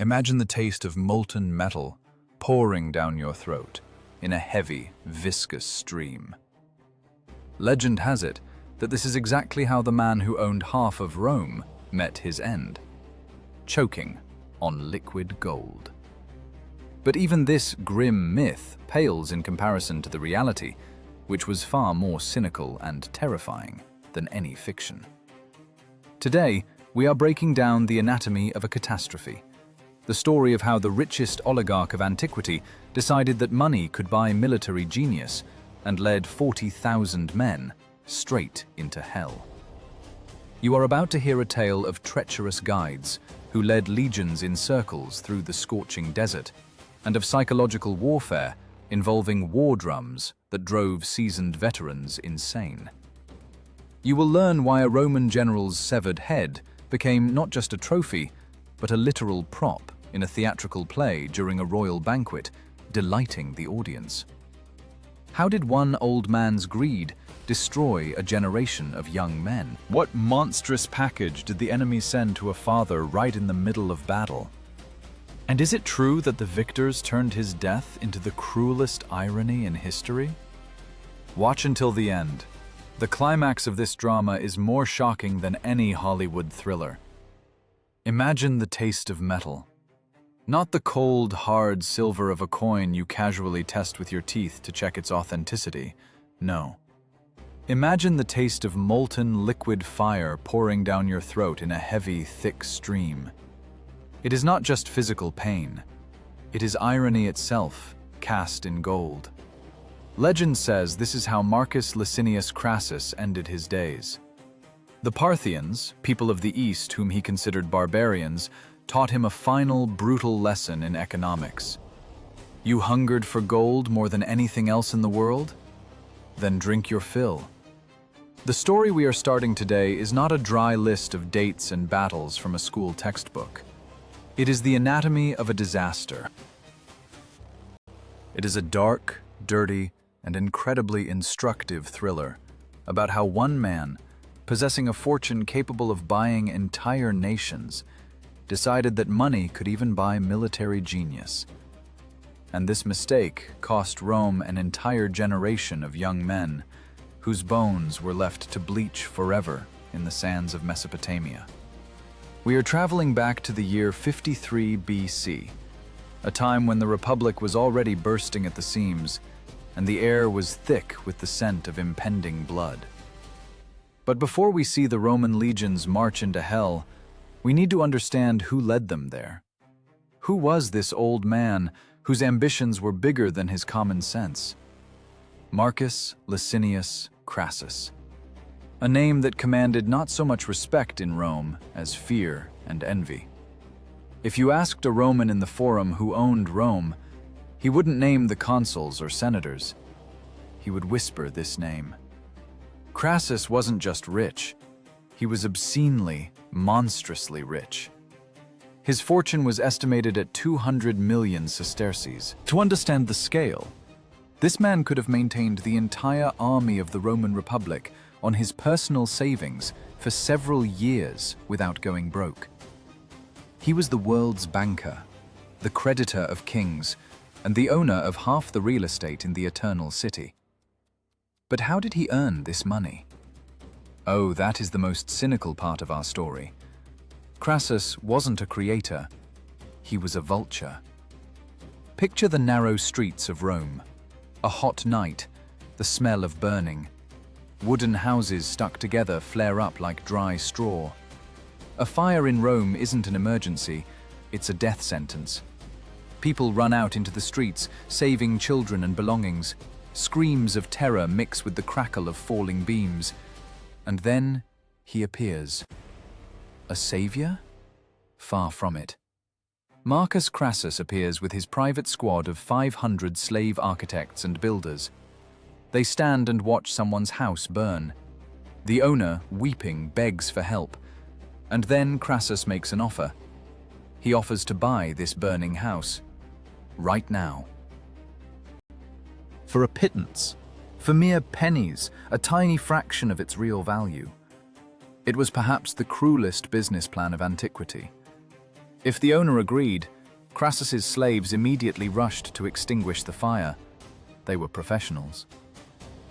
Imagine the taste of molten metal pouring down your throat in a heavy, viscous stream. Legend has it that this is exactly how the man who owned half of Rome met his end, choking on liquid gold. But even this grim myth pales in comparison to the reality, which was far more cynical and terrifying than any fiction. Today, we are breaking down the anatomy of a catastrophe, the story of how the richest oligarch of antiquity decided that money could buy military genius and led 40,000 men straight into hell. You are about to hear a tale of treacherous guides who led legions in circles through the scorching desert, and of psychological warfare involving war drums that drove seasoned veterans insane. You will learn why a Roman general's severed head became not just a trophy, but a literal prop in a theatrical play during a royal banquet, delighting the audience. How did one old man's greed destroy a generation of young men? What monstrous package did the enemy send to a father right in the middle of battle? And is it true that the victors turned his death into the cruelest irony in history? Watch until the end. The climax of this drama is more shocking than any Hollywood thriller. Imagine the taste of metal. Not the cold, hard silver of a coin you casually test with your teeth to check its authenticity. No. Imagine the taste of molten liquid fire pouring down your throat in a heavy, thick stream. It is not just physical pain. It is irony itself, cast in gold. Legend says this is how Marcus Crassus ended his days. The Parthians, people of the East whom he considered barbarians, taught him a final, brutal lesson in economics. You hungered for gold more than anything else in the world? Then drink your fill. The story we are starting today is not a dry list of dates and battles from a school textbook. It is the anatomy of a disaster. It is a dark, dirty, and incredibly instructive thriller about how one man, possessing a fortune capable of buying entire nations, decided that money could even buy military genius. And this mistake cost Rome an entire generation of young men whose bones were left to bleach forever in the sands of Mesopotamia. We are traveling back to the year 53 BC, a time when the Republic was already bursting at the seams and the air was thick with the scent of impending blood. But before we see the Roman legions march into hell, we need to understand who led them there. Who was this old man whose ambitions were bigger than his common sense? Marcus Crassus, a name that commanded not so much respect in Rome as fear and envy. If you asked a Roman in the Forum who owned Rome, he wouldn't name the consuls or senators. He would whisper this name. Crassus wasn't just rich, he was obscenely, monstrously rich. His fortune was estimated at 200 million sesterces. To understand the scale, this man could have maintained the entire army of the Roman Republic on his personal savings for several years without going broke. He was the world's banker, the creditor of kings, and the owner of half the real estate in the Eternal City. But how did he earn this money? Oh, that is the most cynical part of our story. Crassus wasn't a creator, he was a vulture. Picture the narrow streets of Rome. A hot night, the smell of burning. Wooden houses stuck together flare up like dry straw. A fire in Rome isn't an emergency, it's a death sentence. People run out into the streets, saving children and belongings. Screams of terror mix with the crackle of falling beams. And then he appears. A savior? Far from it. Marcus Crassus appears with his private squad of 500 slave architects and builders. They stand and watch someone's house burn. The owner, weeping, begs for help. And then Crassus makes an offer. He offers to buy this burning house. Right now. For a pittance. For mere pennies, a tiny fraction of its real value. It was perhaps the cruelest business plan of antiquity. If the owner agreed, Crassus's slaves immediately rushed to extinguish the fire. They were professionals.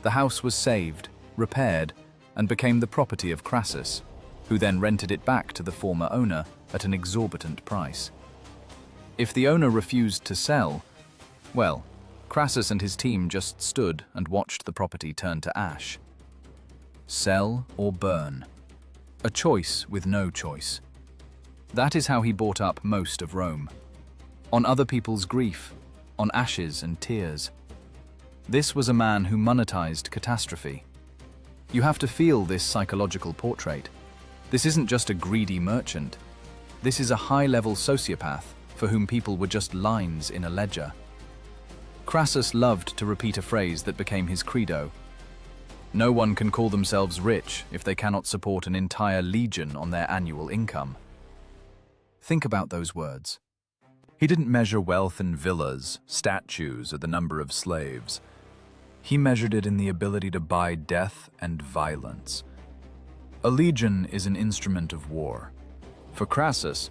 The house was saved, repaired, and became the property of Crassus, who then rented it back to the former owner at an exorbitant price. If the owner refused to sell, well, Crassus and his team just stood and watched the property turn to ash. Sell or burn. A choice with no choice. That is how he bought up most of Rome. On other people's grief, on ashes and tears. This was a man who monetized catastrophe. You have to feel this psychological portrait. This isn't just a greedy merchant. This is a high-level sociopath for whom people were just lines in a ledger. Crassus loved to repeat a phrase that became his credo. No one can call themselves rich if they cannot support an entire legion on their annual income. Think about those words. He didn't measure wealth in villas, statues, or the number of slaves. He measured it in the ability to buy death and violence. A legion is an instrument of war. For Crassus,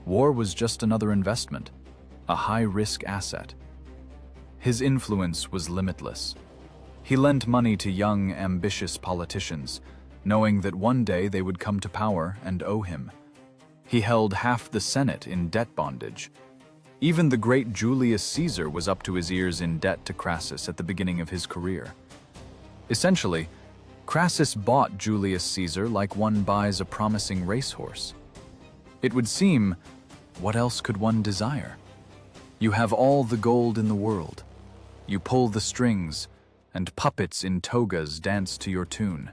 war was just another investment, a high-risk asset. His influence was limitless. He lent money to young, ambitious politicians, knowing that one day they would come to power and owe him. He held half the Senate in debt bondage. Even the great Julius Caesar was up to his ears in debt to Crassus at the beginning of his career. Essentially, Crassus bought Julius Caesar like one buys a promising racehorse. It would seem, what else could one desire? You have all the gold in the world. You pull the strings, and puppets in togas dance to your tune.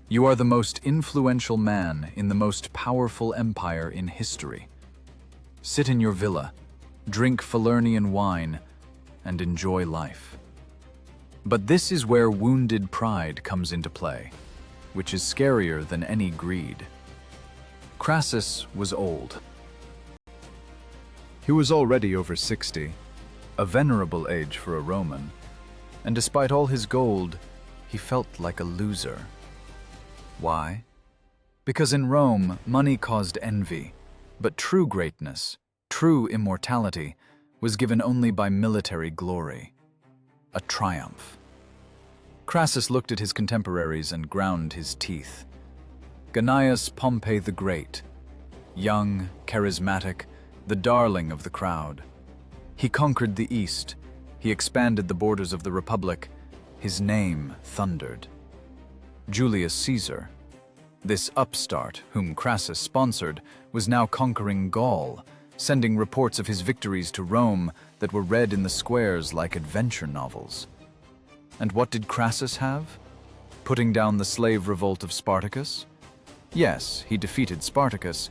You are the most influential man in the most powerful empire in history. Sit in your villa, drink Falernian wine, and enjoy life. But this is where wounded pride comes into play, which is scarier than any greed. Crassus was old. He was already over 60, a venerable age for a Roman, and despite all his gold, he felt like a loser. Why? Because in Rome, money caused envy, but true greatness, true immortality, was given only by military glory. A triumph. Crassus looked at his contemporaries and ground his teeth. Gnaeus Pompey the Great, young, charismatic, the darling of the crowd. He conquered the East, he expanded the borders of the Republic, his name thundered. Julius Caesar, this upstart whom Crassus sponsored, was now conquering Gaul, sending reports of his victories to Rome that were read in the squares like adventure novels. And what did Crassus have? Putting down the slave revolt of Spartacus? Yes, he defeated Spartacus,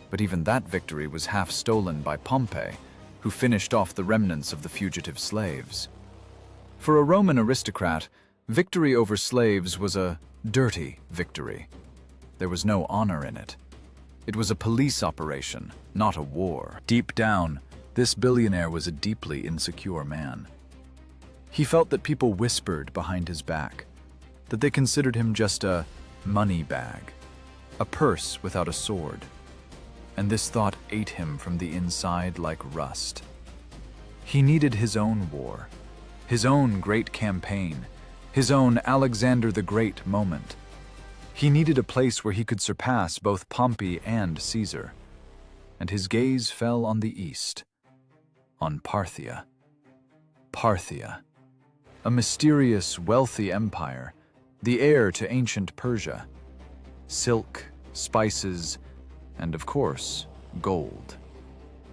but even that victory was half stolen by Pompey, who finished off the remnants of the fugitive slaves. For a Roman aristocrat, victory over slaves was a dirty victory. There was no honor in it. It was a police operation, not a war. Deep down, this billionaire was a deeply insecure man. He felt that people whispered behind his back, that they considered him just a money bag, a purse without a sword. And this thought ate him from the inside like rust. He needed his own war, his own great campaign, his own Alexander the Great moment. He needed a place where he could surpass both Pompey and Caesar. And his gaze fell on the east, on Parthia. Parthia, a mysterious, wealthy empire, the heir to ancient Persia. Silk, spices, and of course, gold.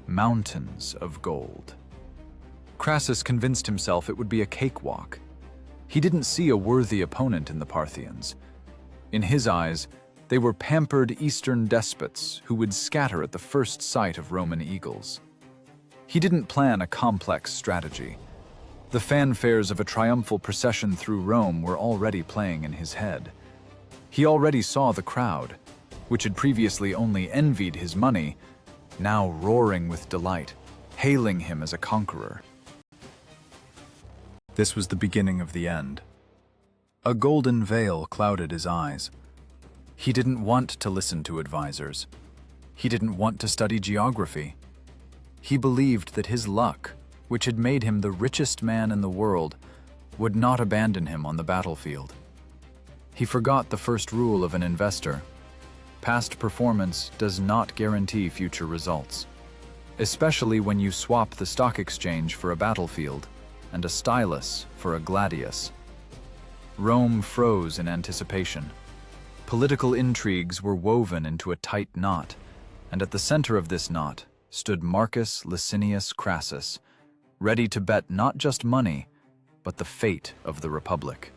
Mountains of gold. Crassus convinced himself it would be a cakewalk. He didn't see a worthy opponent in the Parthians. In his eyes, they were pampered Eastern despots who would scatter at the first sight of Roman eagles. He didn't plan a complex strategy. The fanfares of a triumphal procession through Rome were already playing in his head. He already saw the crowd, which had previously only envied his money, now roaring with delight, hailing him as a conqueror. This was the beginning of the end. A golden veil clouded his eyes. He didn't want to listen to advisors. He didn't want to study geography. He believed that his luck, which had made him the richest man in the world, would not abandon him on the battlefield. He forgot the first rule of an investor. Past performance does not guarantee future results, especially when you swap the stock exchange for a battlefield and a stylus for a gladius. Rome froze in anticipation. Political intrigues were woven into a tight knot, and at the center of this knot stood Marcus Crassus, ready to bet not just money, but the fate of the Republic.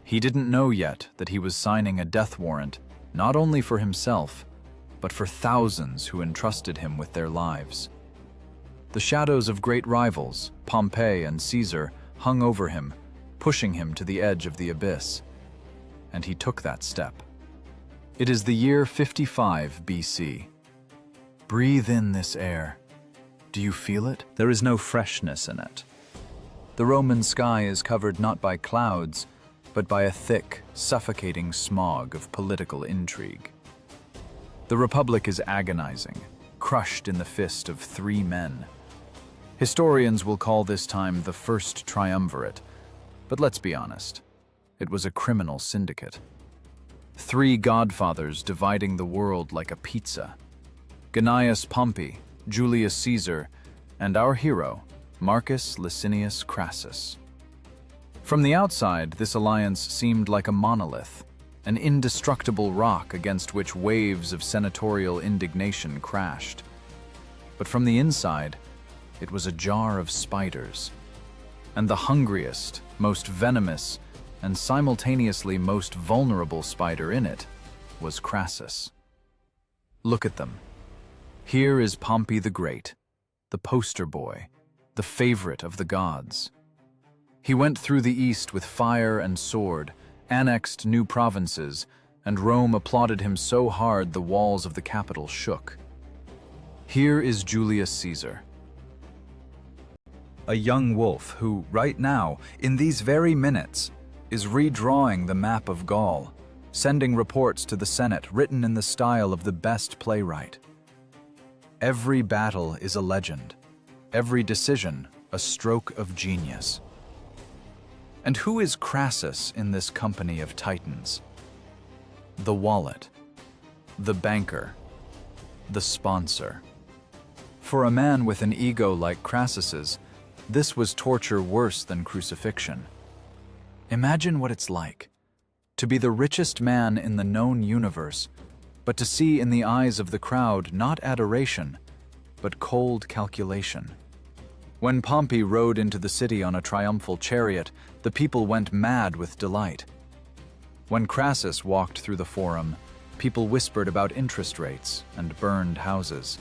He didn't know yet that he was signing a death warrant not only for himself, but for thousands who entrusted him with their lives. The shadows of great rivals, Pompey and Caesar, hung over him, pushing him to the edge of the abyss. And he took that step. It is the year 55 BC. Breathe in this air. Do you feel it? There is no freshness in it. The Roman sky is covered not by clouds, but by a thick, suffocating smog of political intrigue. The Republic is agonizing, crushed in the fist of 3 men. Historians will call this time the First Triumvirate, but let's be honest, it was a criminal syndicate. 3 godfathers dividing the world like a pizza. Gnaeus Pompey, Julius Caesar, and our hero, Marcus Licinius Crassus. From the outside, this alliance seemed like a monolith, an indestructible rock against which waves of senatorial indignation crashed. But from the inside, it was a jar of spiders. And the hungriest, most venomous, and simultaneously most vulnerable spider in it was Crassus. Look at them. Here is Pompey the Great, the poster boy, the favorite of the gods. He went through the east with fire and sword, annexed new provinces, and Rome applauded him so hard the walls of the capital shook. Here is Julius Caesar, a young wolf who, right now, in these very minutes, is redrawing the map of Gaul, sending reports to the Senate written in the style of the best playwright. Every battle is a legend, every decision a stroke of genius. And who is Crassus in this company of titans? The wallet, the banker, the sponsor. For a man with an ego like Crassus's, this was torture worse than crucifixion. Imagine what it's like to be the richest man in the known universe, but to see in the eyes of the crowd not adoration, but cold calculation. When Pompey rode into the city on a triumphal chariot, the people went mad with delight. When Crassus walked through the forum, people whispered about interest rates and burned houses.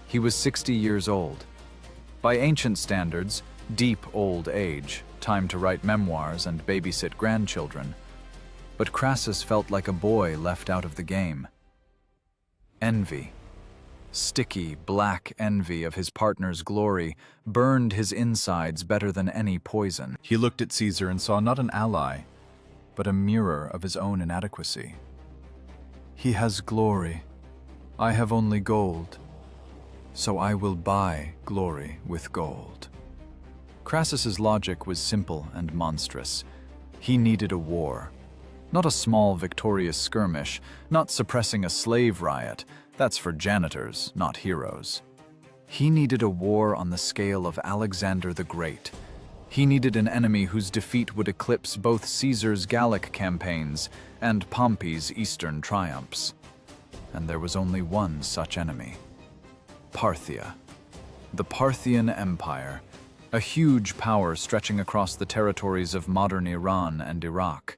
He was 60 years old. By ancient standards, deep old age, time to write memoirs and babysit grandchildren. But Crassus felt like a boy left out of the game. Envy, sticky, black envy of his partner's glory, burned his insides better than any poison. He looked at Caesar and saw not an ally, but a mirror of his own inadequacy. He has glory. I have only gold. So I will buy glory with gold. Crassus's logic was simple and monstrous. He needed a war. Not a small victorious skirmish, not suppressing a slave riot. That's for janitors, not heroes. He needed a war on the scale of Alexander the Great. He needed an enemy whose defeat would eclipse both Caesar's Gallic campaigns and Pompey's eastern triumphs. And there was only one such enemy. Parthia. The Parthian Empire, a huge power stretching across the territories of modern Iran and Iraq.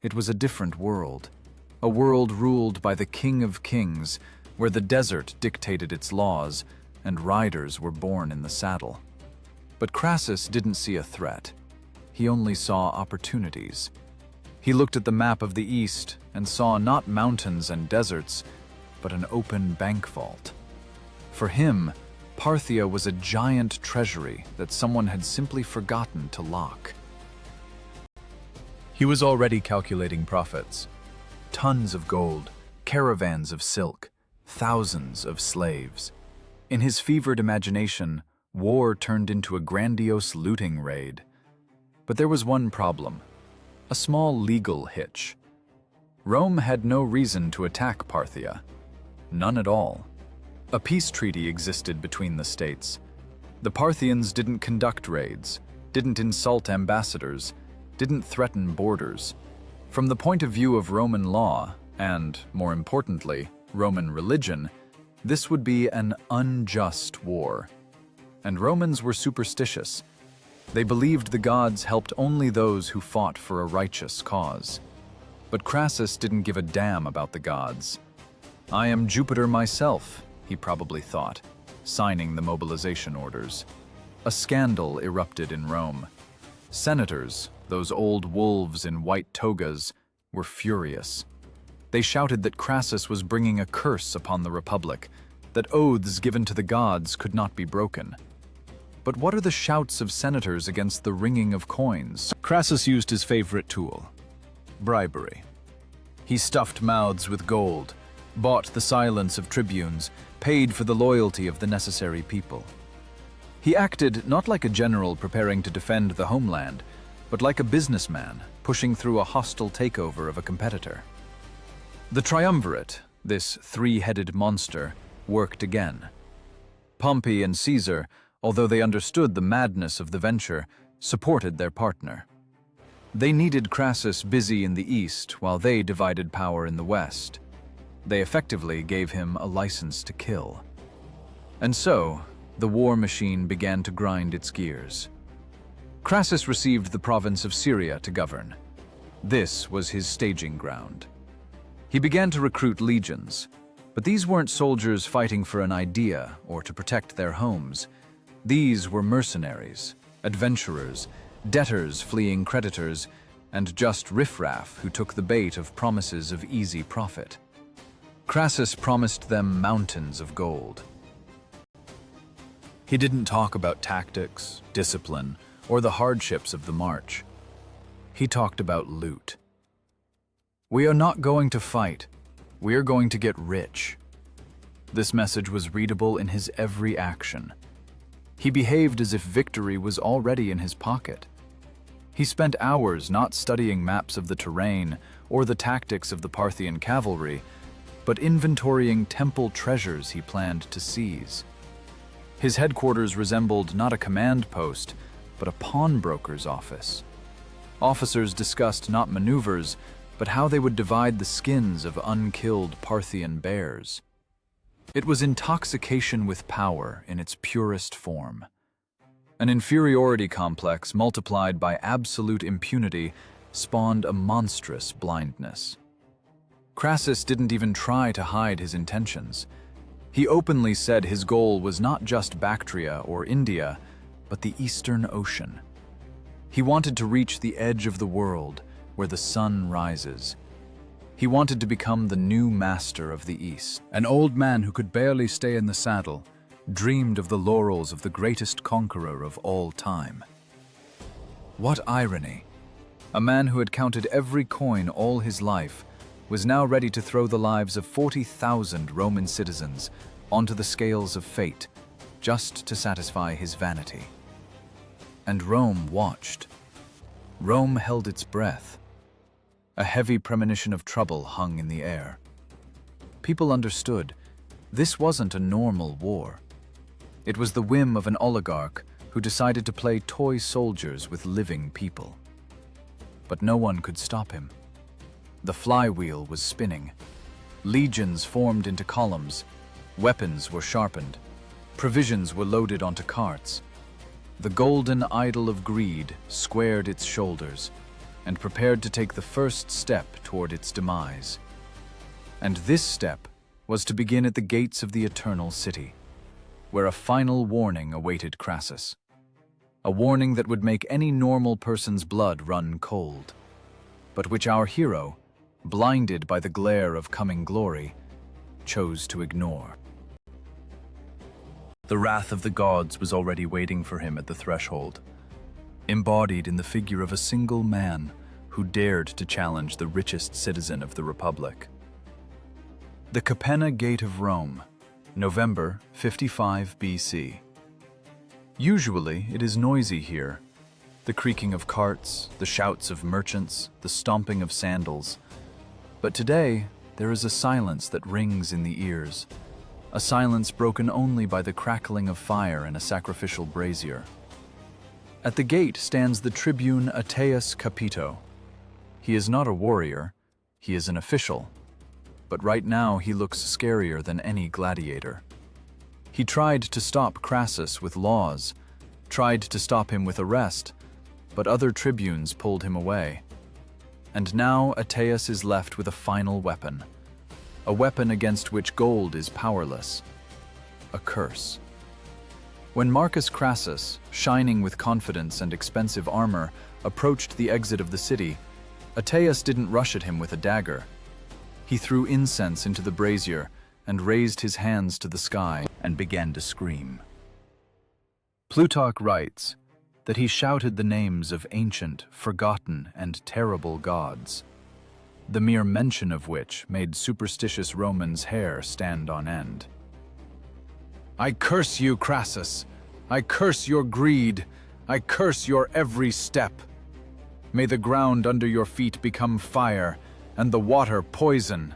It was a different world, a world ruled by the King of Kings, where the desert dictated its laws and riders were born in the saddle. But Crassus didn't see a threat. He only saw opportunities. He looked at the map of the East and saw not mountains and deserts, but an open bank vault. For him, Parthia was a giant treasury that someone had simply forgotten to lock. He was already calculating profits. Tons of gold, caravans of silk, thousands of slaves. In his fevered imagination, war turned into a grandiose looting raid. But there was one problem, a small legal hitch. Rome had no reason to attack Parthia. None at all. A peace treaty existed between the states. The Parthians didn't conduct raids, didn't insult ambassadors, didn't threaten borders. From the point of view of Roman law, and, more importantly, Roman religion, this would be an unjust war. And Romans were superstitious. They believed the gods helped only those who fought for a righteous cause. But Crassus didn't give a damn about the gods. "I am Jupiter myself," he probably thought, signing the mobilization orders. A scandal erupted in Rome. Senators, those old wolves in white togas, were furious. They shouted that Crassus was bringing a curse upon the Republic, that oaths given to the gods could not be broken. But what are the shouts of senators against the ringing of coins? Crassus used his favorite tool, bribery. He stuffed mouths with gold, bought the silence of tribunes, paid for the loyalty of the necessary people. He acted not like a general preparing to defend the homeland, but like a businessman pushing through a hostile takeover of a competitor. The Triumvirate, this three-headed monster, worked again. Pompey and Caesar, although they understood the madness of the venture, supported their partner. They needed Crassus busy in the east while they divided power in the west. They effectively gave him a license to kill. And so, the war machine began to grind its gears. Crassus received the province of Syria to govern. This was his staging ground. He began to recruit legions, but these weren't soldiers fighting for an idea or to protect their homes. These were mercenaries, adventurers, debtors fleeing creditors, and just riffraff who took the bait of promises of easy profit. Crassus promised them mountains of gold. He didn't talk about tactics, discipline, or the hardships of the march. He talked about loot. "We are not going to fight. We are going to get rich." This message was readable in his every action. He behaved as if victory was already in his pocket. He spent hours not studying maps of the terrain or the tactics of the Parthian cavalry, but inventorying temple treasures he planned to seize. His headquarters resembled not a command post, but a pawnbroker's office. Officers discussed not maneuvers, but how they would divide the skins of unkilled Parthian bears. It was intoxication with power in its purest form. An inferiority complex multiplied by absolute impunity spawned a monstrous blindness. Crassus didn't even try to hide his intentions. He openly said his goal was not just Bactria or India, but the Eastern Ocean. He wanted to reach the edge of the world, where the sun rises. He wanted to become the new master of the East. An old man who could barely stay in the saddle dreamed of the laurels of the greatest conqueror of all time. What irony! A man who had counted every coin all his life was now ready to throw the lives of 40,000 Roman citizens onto the scales of fate, just to satisfy his vanity. And Rome watched. Rome held its breath. A heavy premonition of trouble hung in the air. People understood this wasn't a normal war. It was the whim of an oligarch who decided to play toy soldiers with living people. But no one could stop him. The flywheel was spinning. Legions formed into columns. Weapons were sharpened. Provisions were loaded onto carts. The golden idol of greed squared its shoulders and prepared to take the first step toward its demise. And this step was to begin at the gates of the Eternal City, where a final warning awaited Crassus. A warning that would make any normal person's blood run cold, but which our hero, blinded by the glare of coming glory, chose to ignore. The wrath of the gods was already waiting for him at the threshold, embodied in the figure of a single man who dared to challenge the richest citizen of the Republic. The Capenna Gate of Rome, November 55 BC. Usually it is noisy here. The creaking of carts, the shouts of merchants, the stomping of sandals. But today there is a silence that rings in the ears, a silence broken only by the crackling of fire in a sacrificial brazier. At the gate stands the tribune Aetius Capito. He is not a warrior, he is an official. But right now he looks scarier than any gladiator. He tried to stop Crassus with laws, tried to stop him with arrest, but other tribunes pulled him away. And now Aetius is left with a final weapon, a weapon against which gold is powerless, a curse. When Marcus Crassus, shining with confidence and expensive armor, approached the exit of the city, Aetius didn't rush at him with a dagger. He threw incense into the brazier and raised his hands to the sky and began to scream. Plutarch writes that he shouted the names of ancient, forgotten, and terrible gods, the mere mention of which made superstitious Romans' hair stand on end. "I curse you, Crassus! I curse your greed! I curse your every step! May the ground under your feet become fire, and the water poison."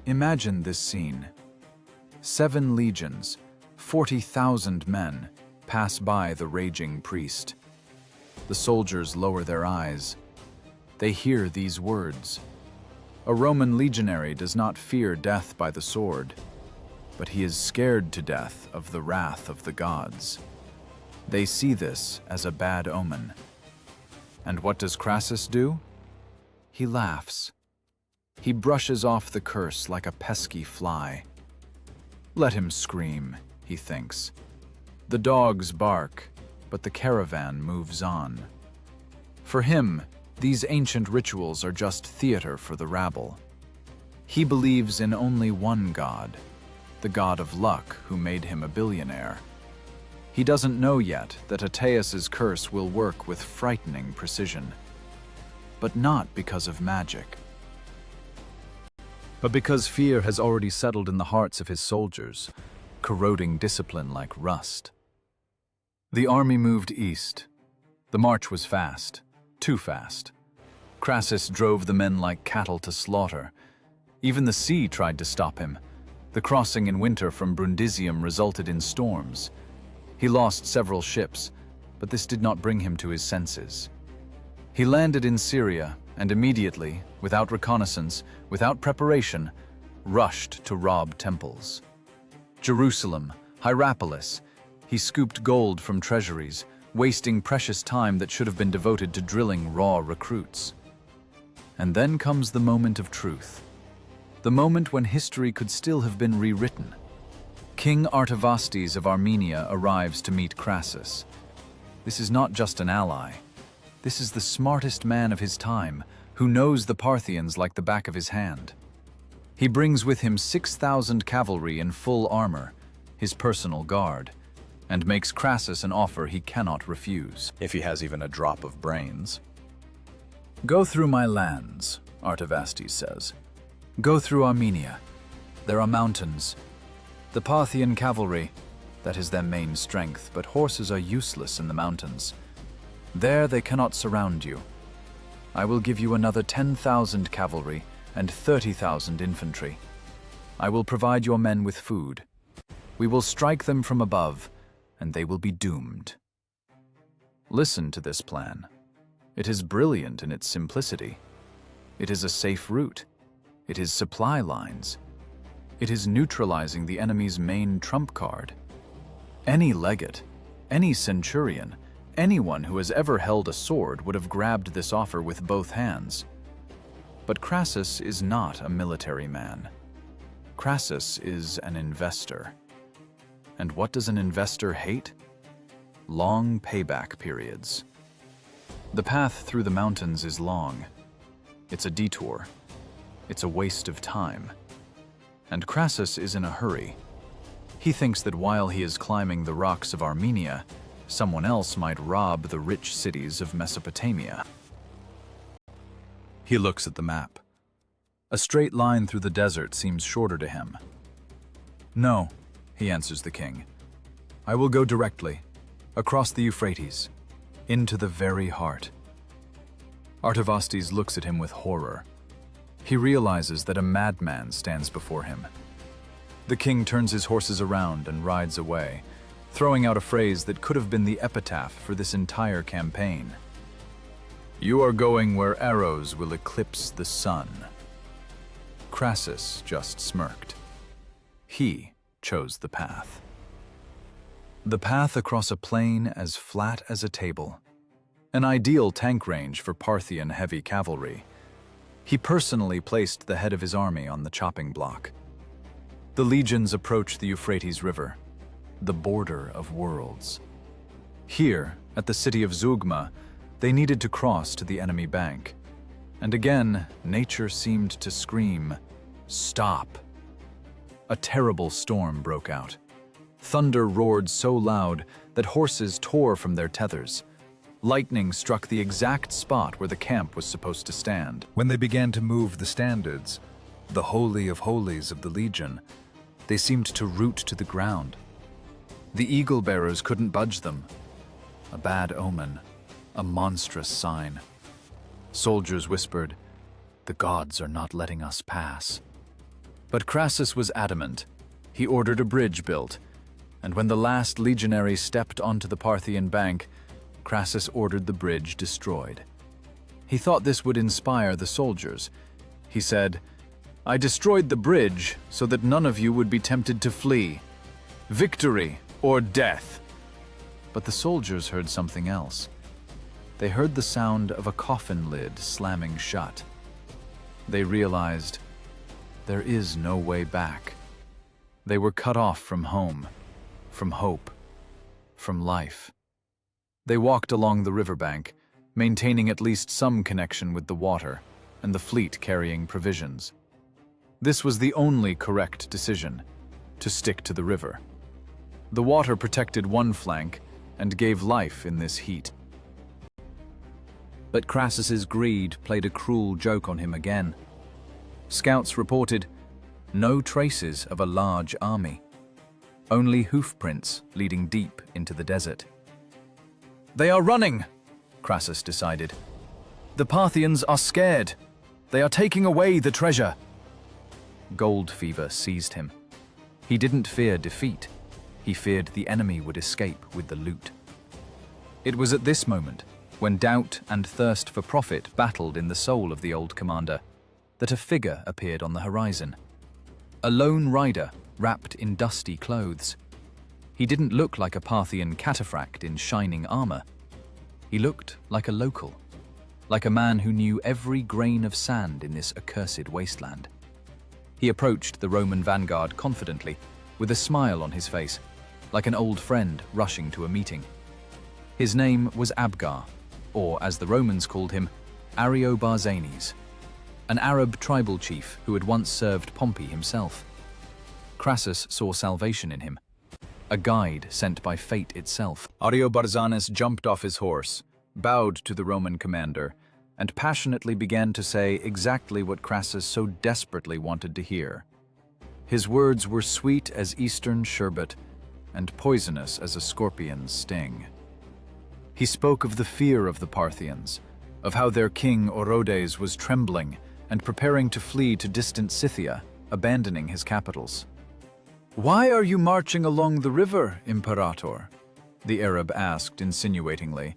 Imagine this scene. 7 legions, 40,000 men, pass by the raging priest. The soldiers lower their eyes. They hear these words. A Roman legionary does not fear death by the sword, but he is scared to death of the wrath of the gods. They see this as a bad omen. And what does Crassus do? He laughs. He brushes off the curse like a pesky fly. Let him scream, he thinks. The dogs bark, but the caravan moves on. For him, these ancient rituals are just theater for the rabble. He believes in only one god, the god of luck who made him a billionaire. He doesn't know yet that Aetius's curse will work with frightening precision, but not because of magic, but because fear has already settled in the hearts of his soldiers, corroding discipline like rust. The army moved east. The march was fast, too fast. Crassus drove the men like cattle to slaughter. Even the sea tried to stop him. The crossing in winter from Brundisium resulted in storms. He lost several ships, but this did not bring him to his senses. He landed in Syria and immediately, without reconnaissance, without preparation, rushed to rob temples. Jerusalem, Hierapolis, he scooped gold from treasuries, wasting precious time that should have been devoted to drilling raw recruits. And then comes the moment of truth, the moment when history could still have been rewritten. King Artavasdes of Armenia arrives to meet Crassus. This is not just an ally. This is the smartest man of his time, who knows the Parthians like the back of his hand. He brings with him 6,000 cavalry in full armor, his personal guard, and makes Crassus an offer he cannot refuse, if he has even a drop of brains. "Go through my lands," Artavasdes says. "Go through Armenia. There are mountains. The Parthian cavalry, that is their main strength, but horses are useless in the mountains. There they cannot surround you. I will give you another 10,000 cavalry and 30,000 infantry. I will provide your men with food. We will strike them from above, and they will be doomed." Listen to this plan. It is brilliant in its simplicity. It is a safe route. It is supply lines. It is neutralizing the enemy's main trump card. Any legate, any centurion, anyone who has ever held a sword would have grabbed this offer with both hands. But Crassus is not a military man. Crassus is an investor. And what does an investor hate? Long payback periods. The path through the mountains is long. It's a detour. It's a waste of time. And Crassus is in a hurry. He thinks that while he is climbing the rocks of Armenia, someone else might rob the rich cities of Mesopotamia. He looks at the map. A straight line through the desert seems shorter to him. "No," he answers the king. "I will go directly, across the Euphrates, into the very heart." Artavasdes looks at him with horror. He realizes that a madman stands before him. The king turns his horses around and rides away, throwing out a phrase that could have been the epitaph for this entire campaign. "You are going where arrows will eclipse the sun." Crassus just smirked. He chose the path. The path across a plain as flat as a table. An ideal tank range for Parthian heavy cavalry. He personally placed the head of his army on the chopping block. The legions approached the Euphrates River, the border of worlds. Here, at the city of Zeugma, they needed to cross to the enemy bank. And again, nature seemed to scream, "Stop!" A terrible storm broke out. Thunder roared so loud that horses tore from their tethers. Lightning struck the exact spot where the camp was supposed to stand. When they began to move the standards, the holy of holies of the legion, they seemed to root to the ground. The eagle bearers couldn't budge them. A bad omen, a monstrous sign. Soldiers whispered, "The gods are not letting us pass." But Crassus was adamant. He ordered a bridge built, and when the last legionary stepped onto the Parthian bank, Crassus ordered the bridge destroyed. He thought this would inspire the soldiers. He said, "I destroyed the bridge so that none of you would be tempted to flee. Victory or death." But the soldiers heard something else. They heard the sound of a coffin lid slamming shut. They realized there is no way back. They were cut off from home, from hope, from life. They walked along the riverbank, maintaining at least some connection with the water and the fleet carrying provisions. This was the only correct decision, to stick to the river. The water protected one flank and gave life in this heat. But Crassus's greed played a cruel joke on him again. Scouts reported no traces of a large army, only hoofprints leading deep into the desert. "They are running," Crassus decided. "The Parthians are scared. They are taking away the treasure." Gold fever seized him. He didn't fear defeat. He feared the enemy would escape with the loot. It was at this moment, when doubt and thirst for profit battled in the soul of the old commander, that a figure appeared on the horizon. A lone rider wrapped in dusty clothes. He didn't look like a Parthian cataphracts in shining armor. He looked like a local, like a man who knew every grain of sand in this accursed wasteland. He approached the Roman vanguard confidently, with a smile on his face, like an old friend rushing to a meeting. His name was Abgar, or as the Romans called him, Ariobarzanes, an Arab tribal chief who had once served Pompey himself. Crassus saw salvation in him, a guide sent by fate itself. Ariobarzanes jumped off his horse, bowed to the Roman commander, and passionately began to say exactly what Crassus so desperately wanted to hear. His words were sweet as eastern sherbet and poisonous as a scorpion's sting. He spoke of the fear of the Parthians, of how their king Orodes was trembling and preparing to flee to distant Scythia, abandoning his capitals. "Why are you marching along the river, Imperator?" the Arab asked insinuatingly,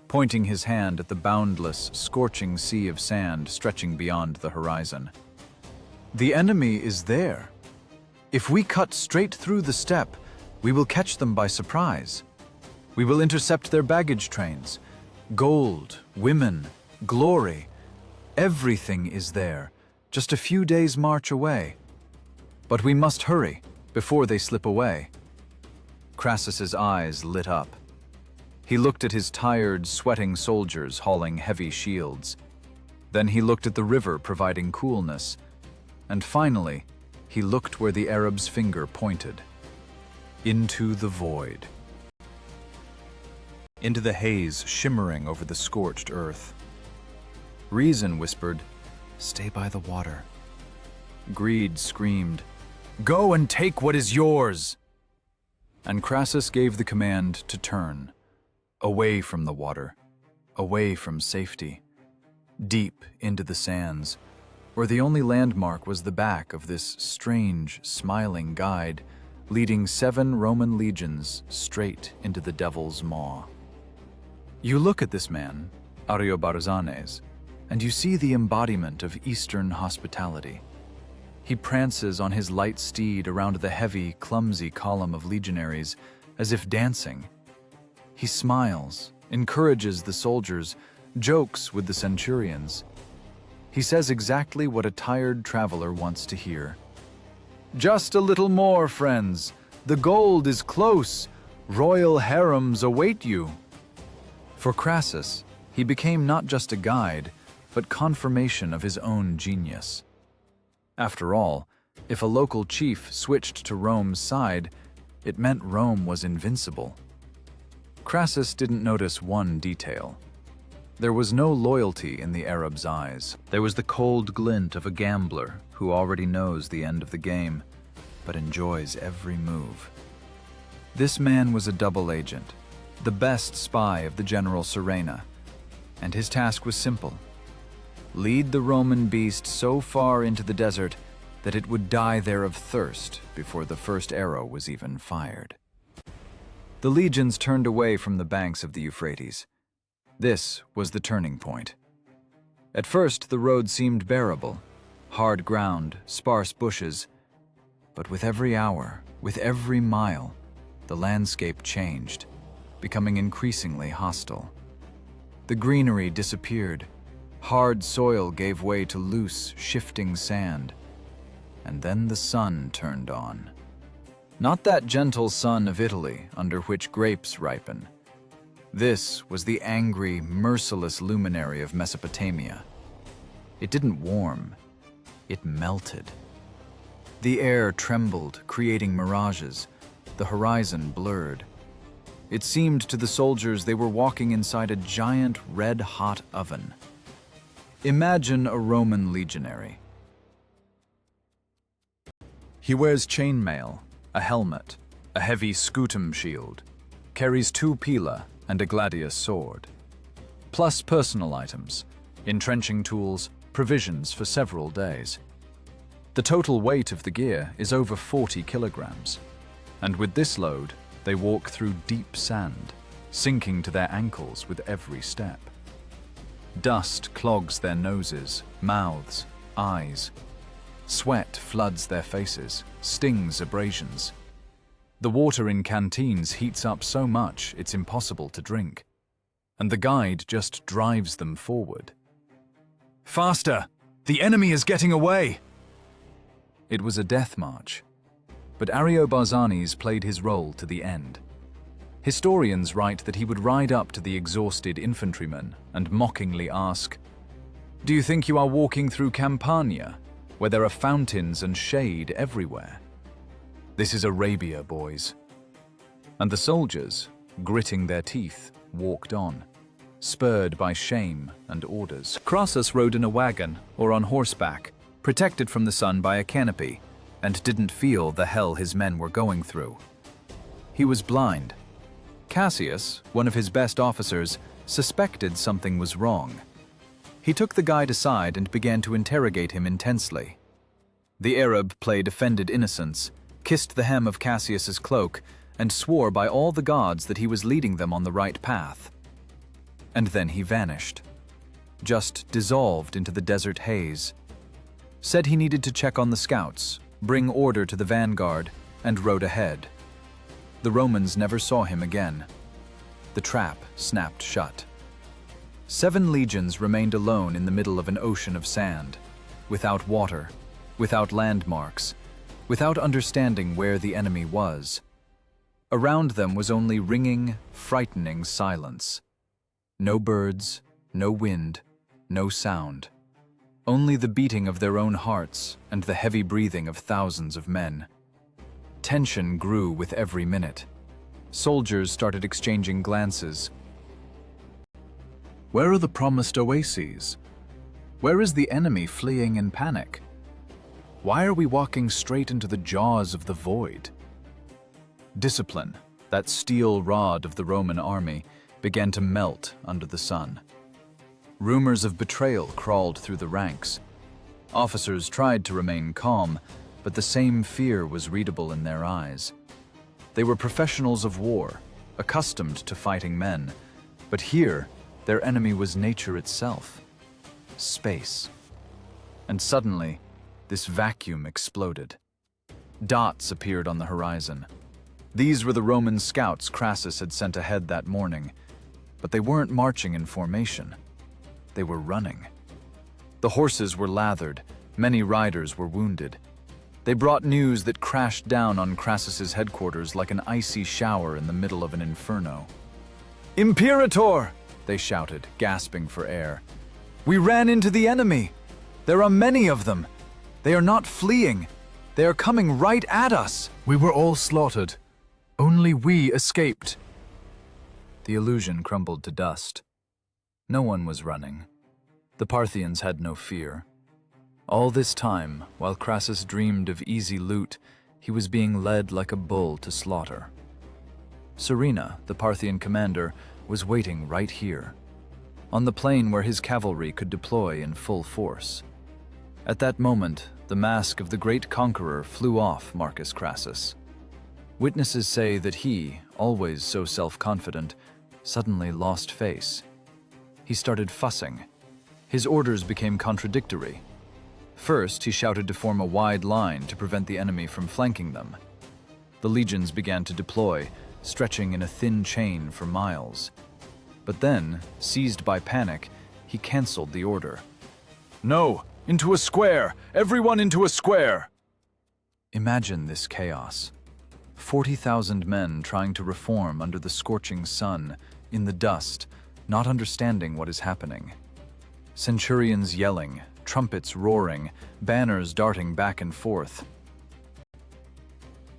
pointing his hand at the boundless, scorching sea of sand stretching beyond the horizon. "The enemy is there. If we cut straight through the steppe, we will catch them by surprise. We will intercept their baggage trains. Gold, women, glory. Everything is there, just a few days' march away. But we must hurry before they slip away." Crassus's eyes lit up. He looked at his tired, sweating soldiers hauling heavy shields. Then he looked at the river providing coolness. And finally, he looked where the Arab's finger pointed. Into the void. Into the haze shimmering over the scorched earth. Reason whispered, "Stay by the water. Greed screamed, "Go and take what is yours!" And Crassus gave the command to turn, away from the water, away from safety, deep into the sands, where the only landmark was the back of this strange, smiling guide leading 7 Roman legions straight into the devil's maw. You look at this man, Ariobarzanes, and you see the embodiment of Eastern hospitality. He prances on his light steed around the heavy, clumsy column of legionaries as if dancing. He smiles, encourages the soldiers, jokes with the centurions. He says exactly what a tired traveler wants to hear. "Just a little more, friends. The gold is close. Royal harems await you." For Crassus, he became not just a guide, but confirmation of his own genius. After all, if a local chief switched to Rome's side, it meant Rome was invincible. Crassus didn't notice one detail. There was no loyalty in the Arab's eyes. There was the cold glint of a gambler who already knows the end of the game, but enjoys every move. This man was a double agent, the best spy of the General Serena, and his task was simple: lead the Roman beast so far into the desert that it would die there of thirst before the first arrow was even fired. The legions turned away from the banks of the Euphrates. This was the turning point. At first, the road seemed bearable, hard ground, sparse bushes, but with every hour, with every mile, the landscape changed, becoming increasingly hostile. The greenery disappeared. Hard soil gave way to loose, shifting sand. And then the sun turned on. Not that gentle sun of Italy under which grapes ripen. This was the angry, merciless luminary of Mesopotamia. It didn't warm, it melted. The air trembled, creating mirages. The horizon blurred. It seemed to the soldiers they were walking inside a giant, red-hot oven. Imagine a Roman legionary. He wears chainmail, a helmet, a heavy scutum shield, carries 2 pila and a gladius sword, plus personal items, entrenching tools, provisions for several days. The total weight of the gear is over 40 kilograms, and with this load, they walk through deep sand, sinking to their ankles with every step. Dust clogs their noses, mouths, eyes. Sweat floods their faces, stings abrasions. The water in canteens heats up so much it's impossible to drink, and the guide just drives them forward. "Faster! The enemy is getting away!" It was a death march, but Ariobarzanes played his role to the end. Historians write that he would ride up to the exhausted infantrymen and mockingly ask, "Do you think you are walking through Campania, where there are fountains and shade everywhere? This is Arabia, boys." And the soldiers, gritting their teeth, walked on, spurred by shame and orders. Crassus rode in a wagon or on horseback, protected from the sun by a canopy, and didn't feel the hell his men were going through. He was blind. Cassius, one of his best officers, suspected something was wrong. He took the guide aside and began to interrogate him intensely. The Arab played offended innocence, kissed the hem of Cassius's cloak, and swore by all the gods that he was leading them on the right path. And then he vanished, just dissolved into the desert haze. Said he needed to check on the scouts, bring order to the vanguard, and rode ahead. The Romans never saw him again. The trap snapped shut. 7 legions remained alone in the middle of an ocean of sand, without water, without landmarks, without understanding where the enemy was. Around them was only ringing, frightening silence. No birds, no wind, no sound. Only the beating of their own hearts and the heavy breathing of thousands of men. Tension grew with every minute. Soldiers started exchanging glances. Where are the promised oases? Where is the enemy fleeing in panic? Why are we walking straight into the jaws of the void? Discipline, that steel rod of the Roman army, began to melt under the sun. Rumors of betrayal crawled through the ranks. Officers tried to remain calm, but the same fear was readable in their eyes. They were professionals of war, accustomed to fighting men, but here their enemy was nature itself, space. And suddenly, this vacuum exploded. Dots appeared on the horizon. These were the Roman scouts Crassus had sent ahead that morning, but they weren't marching in formation. They were running. The horses were lathered, many riders were wounded. They brought news that crashed down on Crassus's headquarters like an icy shower in the middle of an inferno. "Imperator!" they shouted, gasping for air. "We ran into the enemy! There are many of them! They are not fleeing! They are coming right at us! We were all slaughtered. Only we escaped." The illusion crumbled to dust. No one was running. The Parthians had no fear. All this time, while Crassus dreamed of easy loot, he was being led like a bull to slaughter. Serena, the Parthian commander, was waiting right here, on the plain where his cavalry could deploy in full force. At that moment, the mask of the great conqueror flew off Marcus Crassus. Witnesses say that he, always so self-confident, suddenly lost face. He started fussing. His orders became contradictory. First, he shouted to form a wide line to prevent the enemy from flanking them. The legions began to deploy, stretching in a thin chain for miles. But then, seized by panic, he canceled the order. "No! Into a square! Everyone into a square!" Imagine this chaos. 40,000 men trying to reform under the scorching sun, in the dust, not understanding what is happening. Centurions yelling, trumpets roaring, banners darting back and forth.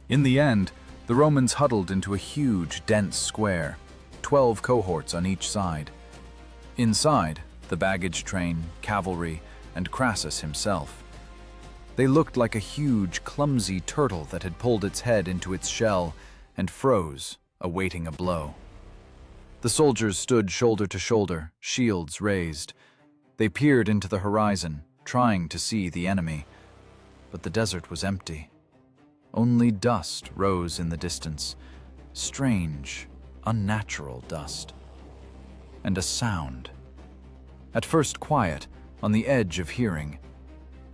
In the end, the Romans huddled into a huge, dense square, 12 cohorts on each side. Inside, the baggage train, cavalry, and Crassus himself. They looked like a huge, clumsy turtle that had pulled its head into its shell and froze, awaiting a blow. The soldiers stood shoulder to shoulder, shields raised. They peered into the horizon, trying to see the enemy. But the desert was empty. Only dust rose in the distance, strange, unnatural dust. And a sound. At first quiet, on the edge of hearing.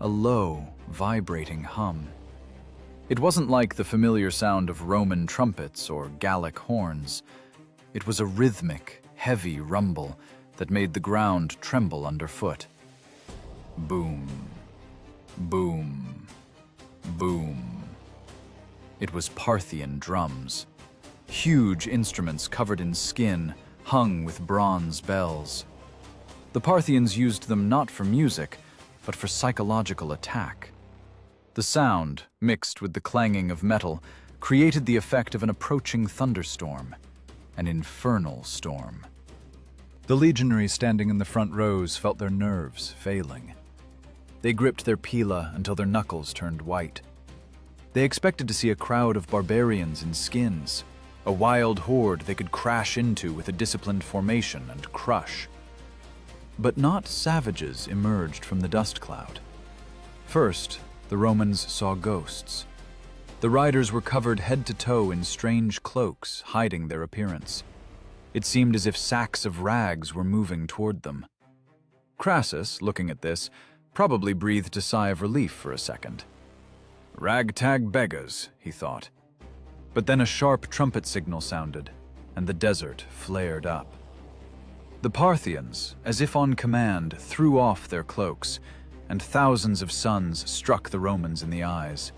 A low, vibrating hum. It wasn't like the familiar sound of Roman trumpets or Gallic horns. It was a rhythmic, heavy rumble that made the ground tremble underfoot. Boom, boom, boom. It was Parthian drums. Huge instruments covered in skin, hung with bronze bells. The Parthians used them not for music, but for psychological attack. The sound, mixed with the clanging of metal, created the effect of an approaching thunderstorm, an infernal storm. The legionaries standing in the front rows felt their nerves failing. They gripped their pila until their knuckles turned white. They expected to see a crowd of barbarians in skins, a wild horde they could crash into with a disciplined formation and crush. But not savages emerged from the dust cloud. First, the Romans saw ghosts. The riders were covered head to toe in strange cloaks, hiding their appearance. It seemed as if sacks of rags were moving toward them. Crassus, looking at this, probably breathed a sigh of relief for a second. "Ragtag beggars," he thought. But then a sharp trumpet signal sounded, and the desert flared up. The Parthians, as if on command, threw off their cloaks, and thousands of suns struck the Romans in the eyes.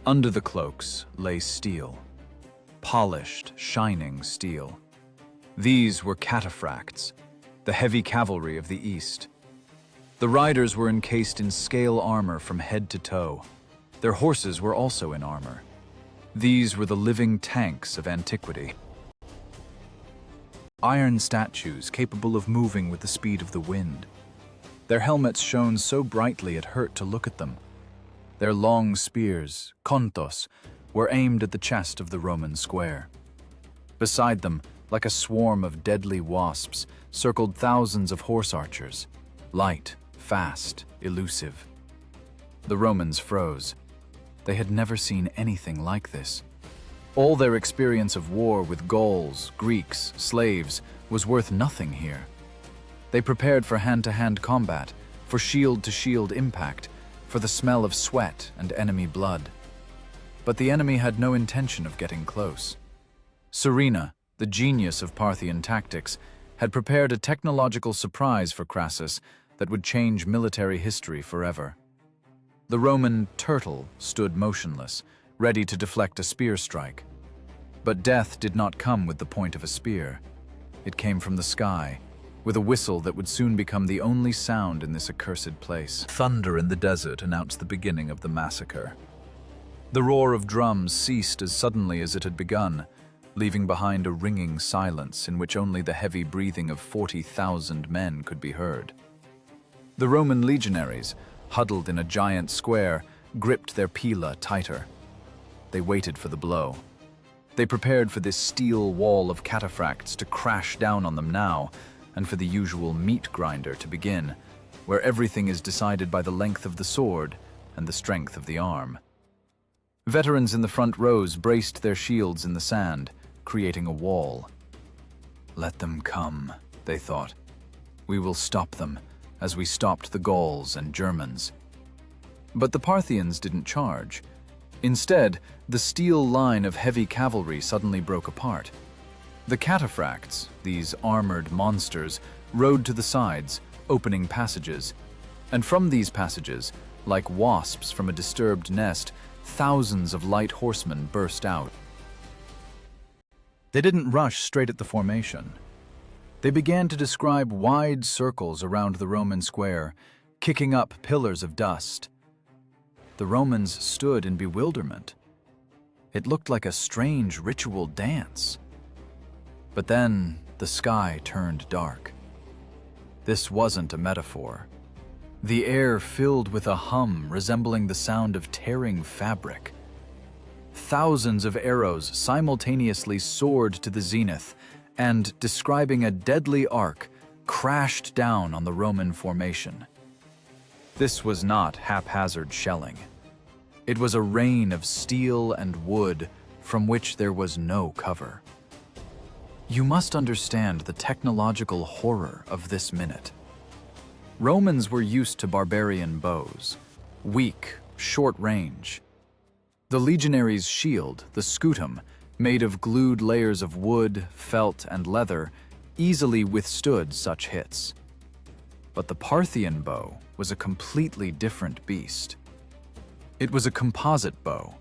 Under the cloaks lay steel, polished, shining steel. These were cataphracts, the heavy cavalry of the East. The riders were encased in scale armor from head to toe. Their horses were also in armor. These were the living tanks of antiquity. Iron statues capable of moving with the speed of the wind. Their helmets shone so brightly it hurt to look at them. Their long spears, contos, were aimed at the chest of the Roman square. Beside them, like a swarm of deadly wasps, circled thousands of horse archers, light, fast, elusive. The Romans froze. They had never seen anything like this. All their experience of war with Gauls, Greeks, slaves was worth nothing here. They prepared for hand-to-hand combat, for shield-to-shield impact, for the smell of sweat and enemy blood. But the enemy had no intention of getting close. Serena, the genius of Parthian tactics, had prepared a technological surprise for Crassus that would change military history forever. The Roman turtle stood motionless, ready to deflect a spear strike. But death did not come with the point of a spear. It came from the sky, with a whistle that would soon become the only sound in this accursed place. Thunder in the desert announced the beginning of the massacre. The roar of drums ceased as suddenly as it had begun, leaving behind a ringing silence in which only the heavy breathing of 40,000 men could be heard. The Roman legionaries, huddled in a giant square, gripped their pila tighter. They waited for the blow. They prepared for this steel wall of cataphracts to crash down on them now, and for the usual meat grinder to begin, where everything is decided by the length of the sword and the strength of the arm. Veterans in the front rows braced their shields in the sand, creating a wall. Let them come, they thought. We will stop them, as we stopped the Gauls and Germans. But the Parthians didn't charge. Instead, the steel line of heavy cavalry suddenly broke apart. The cataphracts, these armored monsters, rode to the sides, opening passages. And from these passages, like wasps from a disturbed nest, thousands of light horsemen burst out. They didn't rush straight at the formation. They began to describe wide circles around the Roman square, kicking up pillars of dust. The Romans stood in bewilderment. It looked like a strange ritual dance. But then the sky turned dark. This wasn't a metaphor. The air filled with a hum resembling the sound of tearing fabric. Thousands of arrows simultaneously soared to the zenith and, describing a deadly arc, crashed down on the Roman formation. This was not haphazard shelling. It was a rain of steel and wood from which there was no cover. You must understand the technological horror of this minute. Romans were used to barbarian bows, weak, short range. The legionaries' shield, the scutum, made of glued layers of wood, felt, and leather, easily withstood such hits. But the Parthian bow was a completely different beast. It was a composite bow,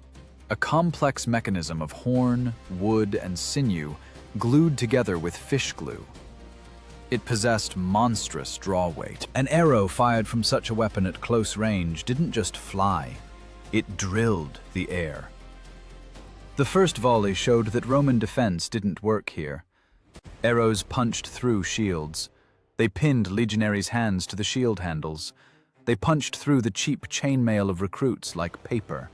a complex mechanism of horn, wood, and sinew glued together with fish glue. It possessed monstrous draw weight. An arrow fired from such a weapon at close range didn't just fly, it drilled the air. The first volley showed that Roman defense didn't work here. Arrows punched through shields. They pinned legionaries' hands to the shield handles. They punched through the cheap chainmail of recruits like paper.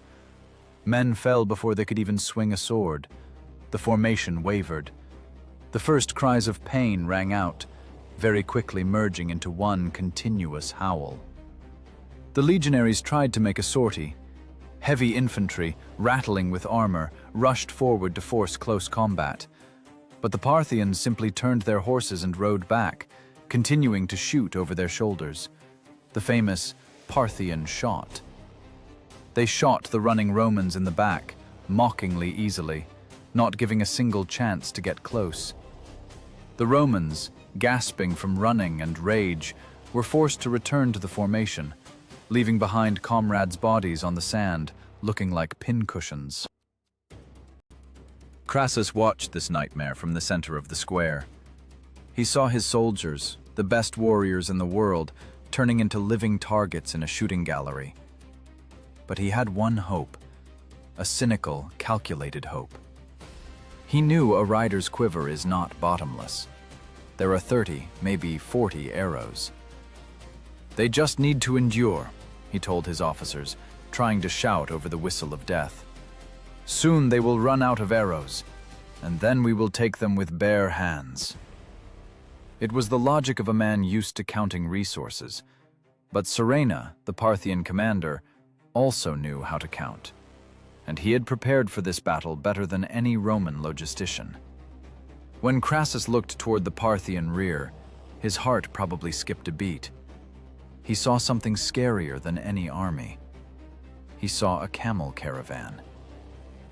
Men fell before they could even swing a sword. The formation wavered. The first cries of pain rang out, very quickly merging into one continuous howl. The legionaries tried to make a sortie. Heavy infantry, rattling with armor, rushed forward to force close combat. But the Parthians simply turned their horses and rode back, continuing to shoot over their shoulders. The famous Parthian Shot. They shot the running Romans in the back, mockingly easily, not giving a single chance to get close. The Romans, gasping from running and rage, were forced to return to the formation, leaving behind comrades' bodies on the sand, looking like pincushions. Crassus watched this nightmare from the center of the square. He saw his soldiers, the best warriors in the world, turning into living targets in a shooting gallery. But he had one hope, a cynical, calculated hope. He knew a rider's quiver is not bottomless. There are 30, maybe 40 arrows. They just need to endure, he told his officers, trying to shout over the whistle of death. "Soon they will run out of arrows, and then we will take them with bare hands." It was the logic of a man used to counting resources, but Serena, the Parthian commander, also knew how to count, and he had prepared for this battle better than any Roman logistician. When Crassus looked toward the Parthian rear, his heart probably skipped a beat. He saw something scarier than any army. He saw a camel caravan.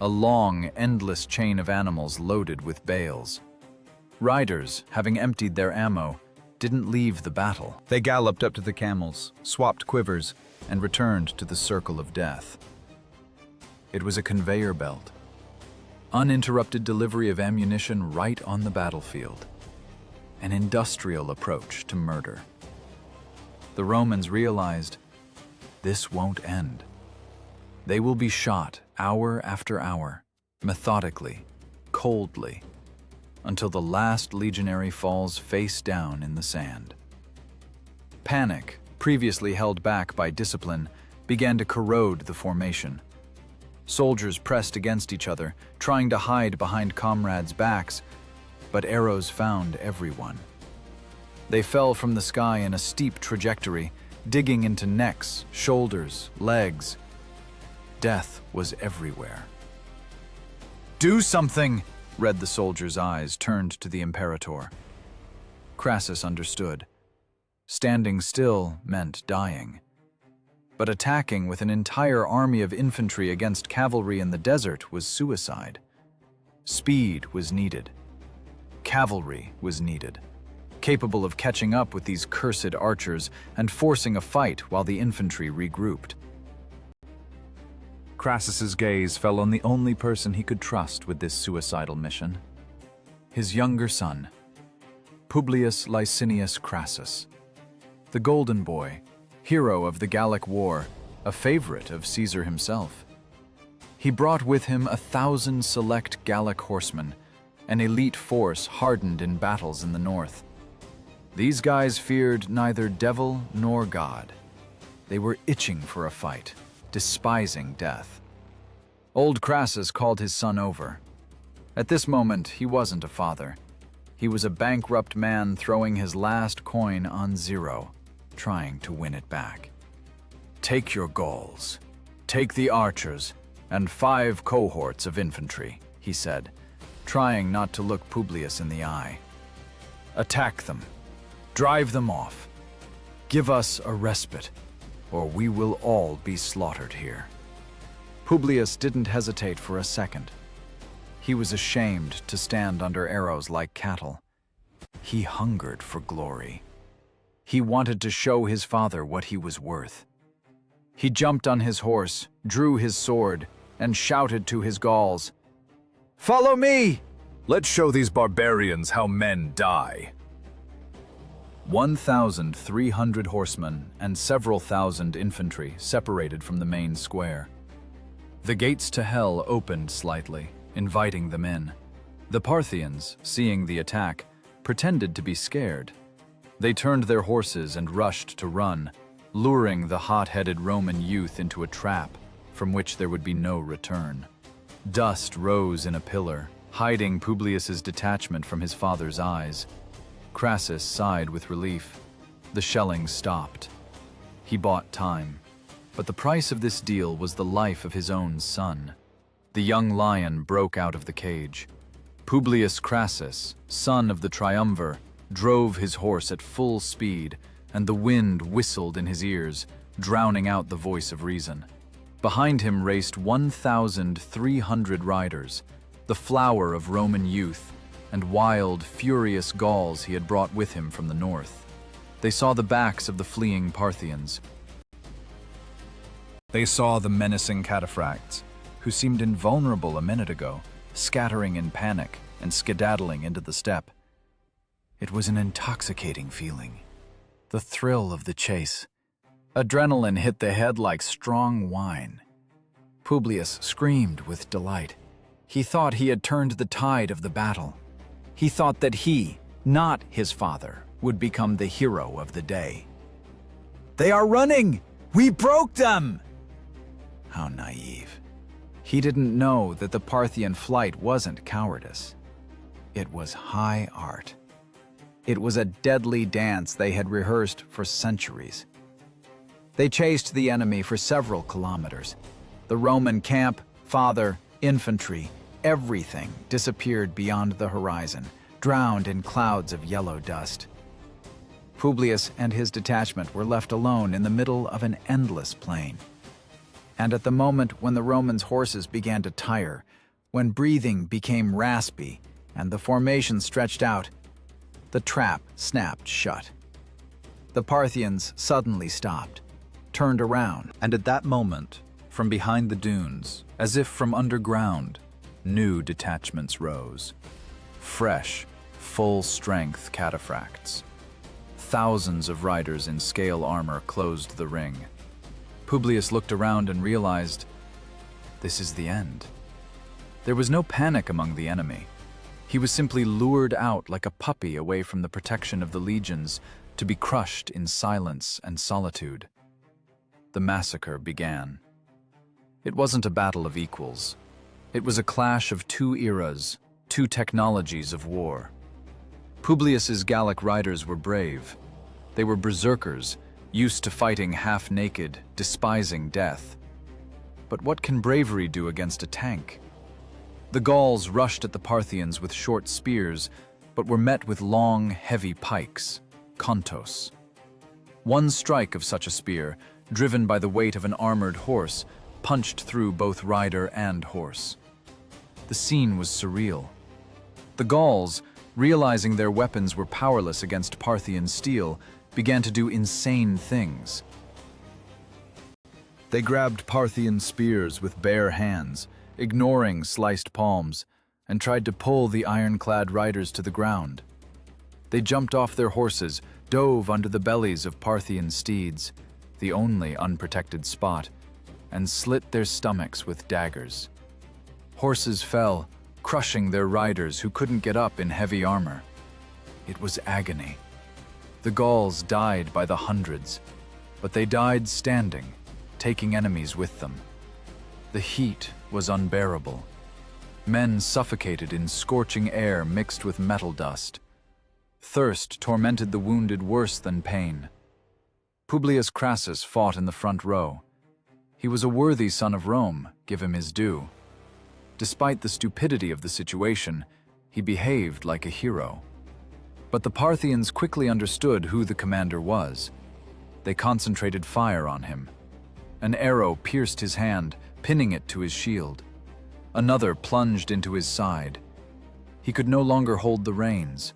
A long, endless chain of animals loaded with bales. Riders, having emptied their ammo, didn't leave the battle. They galloped up to the camels, swapped quivers, and returned to the circle of death. It was a conveyor belt. Uninterrupted delivery of ammunition right on the battlefield. An industrial approach to murder. The Romans realized, this won't end. They will be shot hour after hour, methodically, coldly, until the last legionary falls face down in the sand. Panic, previously held back by discipline, began to corrode the formation. Soldiers pressed against each other, trying to hide behind comrades' backs, but arrows found everyone. They fell from the sky in a steep trajectory, digging into necks, shoulders, legs. Death was everywhere. "Do something!" read the soldier's eyes, turned to the Imperator. Crassus understood. Standing still meant dying. But attacking with an entire army of infantry against cavalry in the desert was suicide. Speed was needed. Cavalry was needed, capable of catching up with these cursed archers and forcing a fight while the infantry regrouped. Crassus's gaze fell on the only person he could trust with this suicidal mission. His younger son, Publius Licinius Crassus, the Golden Boy, hero of the Gallic War, a favorite of Caesar himself. He brought with him 1,000 select Gallic horsemen, an elite force hardened in battles in the north. These guys feared neither devil nor God. They were itching for a fight, despising death. Old Crassus called his son over. At this moment, he wasn't a father. He was a bankrupt man throwing his last coin on zero, trying to win it back. "Take your Gauls, take the archers, and 5 cohorts of infantry," he said, trying not to look Publius in the eye. "Attack them. Drive them off. Give us a respite, or we will all be slaughtered here." Publius didn't hesitate for a second. He was ashamed to stand under arrows like cattle. He hungered for glory. He wanted to show his father what he was worth. He jumped on his horse, drew his sword, and shouted to his Gauls, "Follow me! Let's show these barbarians how men die." 1,300 horsemen and several thousand infantry separated from the main square. The gates to hell opened slightly, inviting them in. The Parthians, seeing the attack, pretended to be scared. They turned their horses and rushed to run, luring the hot-headed Roman youth into a trap from which there would be no return. Dust rose in a pillar, hiding Publius's detachment from his father's eyes. Crassus sighed with relief. The shelling stopped. He bought time, but the price of this deal was the life of his own son. The young lion broke out of the cage. Publius Crassus, son of the Triumvir, drove his horse at full speed, and the wind whistled in his ears, drowning out the voice of reason. Behind him raced 1,300 riders, the flower of Roman youth, and wild, furious Gauls he had brought with him from the north. They saw the backs of the fleeing Parthians. They saw the menacing cataphracts, who seemed invulnerable a minute ago, scattering in panic and skedaddling into the steppe. It was an intoxicating feeling. The thrill of the chase. Adrenaline hit the head like strong wine. Publius screamed with delight. He thought he had turned the tide of the battle. He thought that he, not his father, would become the hero of the day. "They are running! We broke them!" How naive. He didn't know that the Parthian flight wasn't cowardice. It was high art. It was a deadly dance they had rehearsed for centuries. They chased the enemy for several kilometers. The Roman camp, father, infantry, everything disappeared beyond the horizon, drowned in clouds of yellow dust. Publius and his detachment were left alone in the middle of an endless plain. And at the moment when the Romans' horses began to tire, when breathing became raspy and the formation stretched out, the trap snapped shut. The Parthians suddenly stopped, turned around, and at that moment, from behind the dunes, as if from underground, new detachments rose. Fresh, full-strength cataphracts. Thousands of riders in scale armor closed the ring. Publius looked around and realized, this is the end. There was no panic among the enemy. He was simply lured out like a puppy away from the protection of the legions to be crushed in silence and solitude. The massacre began. It wasn't a battle of equals. It was a clash of two eras, two technologies of war. Publius's Gallic riders were brave. They were berserkers, used to fighting half-naked, despising death. But what can bravery do against a tank? The Gauls rushed at the Parthians with short spears, but were met with long, heavy pikes, kontos. One strike of such a spear, driven by the weight of an armored horse, punched through both rider and horse. The scene was surreal. The Gauls, realizing their weapons were powerless against Parthian steel, began to do insane things. They grabbed Parthian spears with bare hands, ignoring sliced palms, and tried to pull the ironclad riders to the ground. They jumped off their horses, dove under the bellies of Parthian steeds, the only unprotected spot, and slit their stomachs with daggers. Horses fell, crushing their riders who couldn't get up in heavy armor. It was agony. The Gauls died by the hundreds, but they died standing, taking enemies with them. The heat was unbearable. Men suffocated in scorching air mixed with metal dust. Thirst tormented the wounded worse than pain. Marcus Crassus fought in the front row. He was a worthy son of Rome, give him his due. Despite the stupidity of the situation, he behaved like a hero. But the Parthians quickly understood who the commander was. They concentrated fire on him. An arrow pierced his hand, pinning it to his shield. Another plunged into his side. He could no longer hold the reins.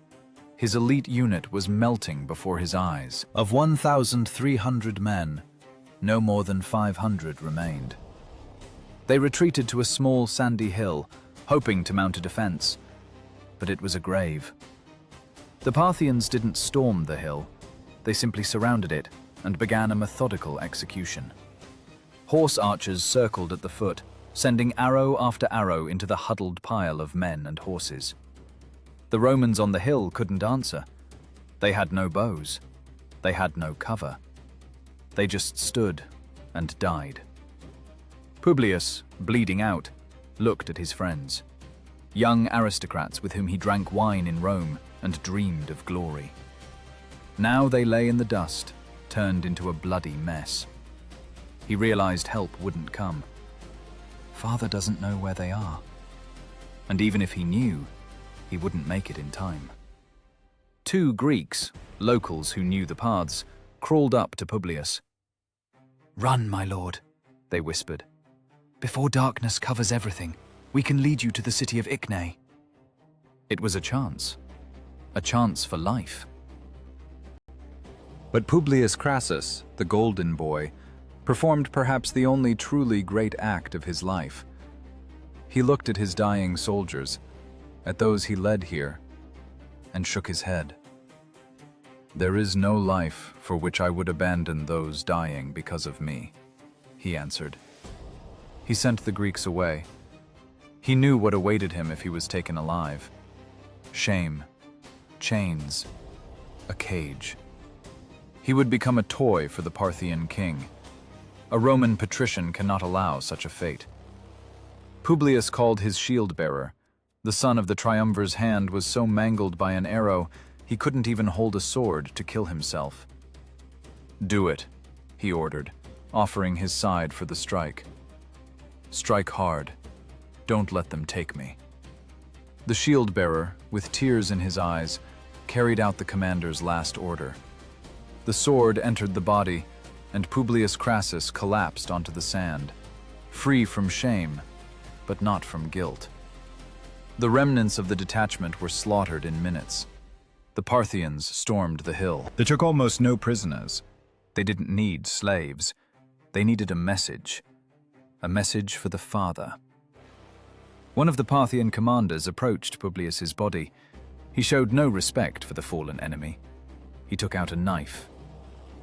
His elite unit was melting before his eyes. Of 1,300 men, no more than 500 remained. They retreated to a small sandy hill, hoping to mount a defense, but it was a grave. The Parthians didn't storm the hill. They simply surrounded it and began a methodical execution. Horse archers circled at the foot, sending arrow after arrow into the huddled pile of men and horses. The Romans on the hill couldn't answer. They had no bows. They had no cover. They just stood and died. Publius, bleeding out, looked at his friends. Young aristocrats with whom he drank wine in Rome and dreamed of glory. Now they lay in the dust, turned into a bloody mess. He realized help wouldn't come. Father doesn't know where they are. And even if he knew, he wouldn't make it in time. Two Greeks, locals who knew the paths, crawled up to Publius. "Run, my lord," they whispered. "Before darkness covers everything, we can lead you to the city of Icne." It was a chance for life. But Publius Crassus, the golden boy, performed perhaps the only truly great act of his life. He looked at his dying soldiers, at those he led here, and shook his head. "There is no life for which I would abandon those dying because of me," he answered. He sent the Greeks away. He knew what awaited him if he was taken alive. Shame, chains, a cage. He would become a toy for the Parthian king. A Roman patrician cannot allow such a fate. Publius called his shield-bearer. The son of the Triumvir's hand was so mangled by an arrow, he couldn't even hold a sword to kill himself. "Do it," he ordered, offering his side for the strike. "Strike hard. Don't let them take me." The shield-bearer, with tears in his eyes, carried out the commander's last order. The sword entered the body, and Publius Crassus collapsed onto the sand, free from shame, but not from guilt. The remnants of the detachment were slaughtered in minutes. The Parthians stormed the hill. They took almost no prisoners. They didn't need slaves. They needed a message for the father. One of the Parthian commanders approached Publius's body. He showed no respect for the fallen enemy. He took out a knife.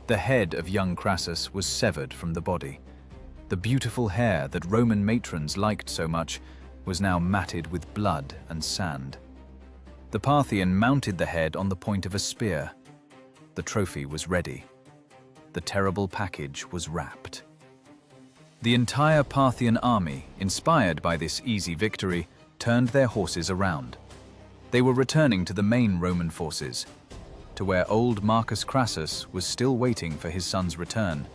The head of young Crassus was severed from the body. The beautiful hair that Roman matrons liked so much was now matted with blood and sand. The Parthian mounted the head on the point of a spear. The trophy was ready. The terrible package was wrapped. The entire Parthian army, inspired by this easy victory, turned their horses around. They were returning to the main Roman forces, to where old Marcus Crassus was still waiting for his son's return,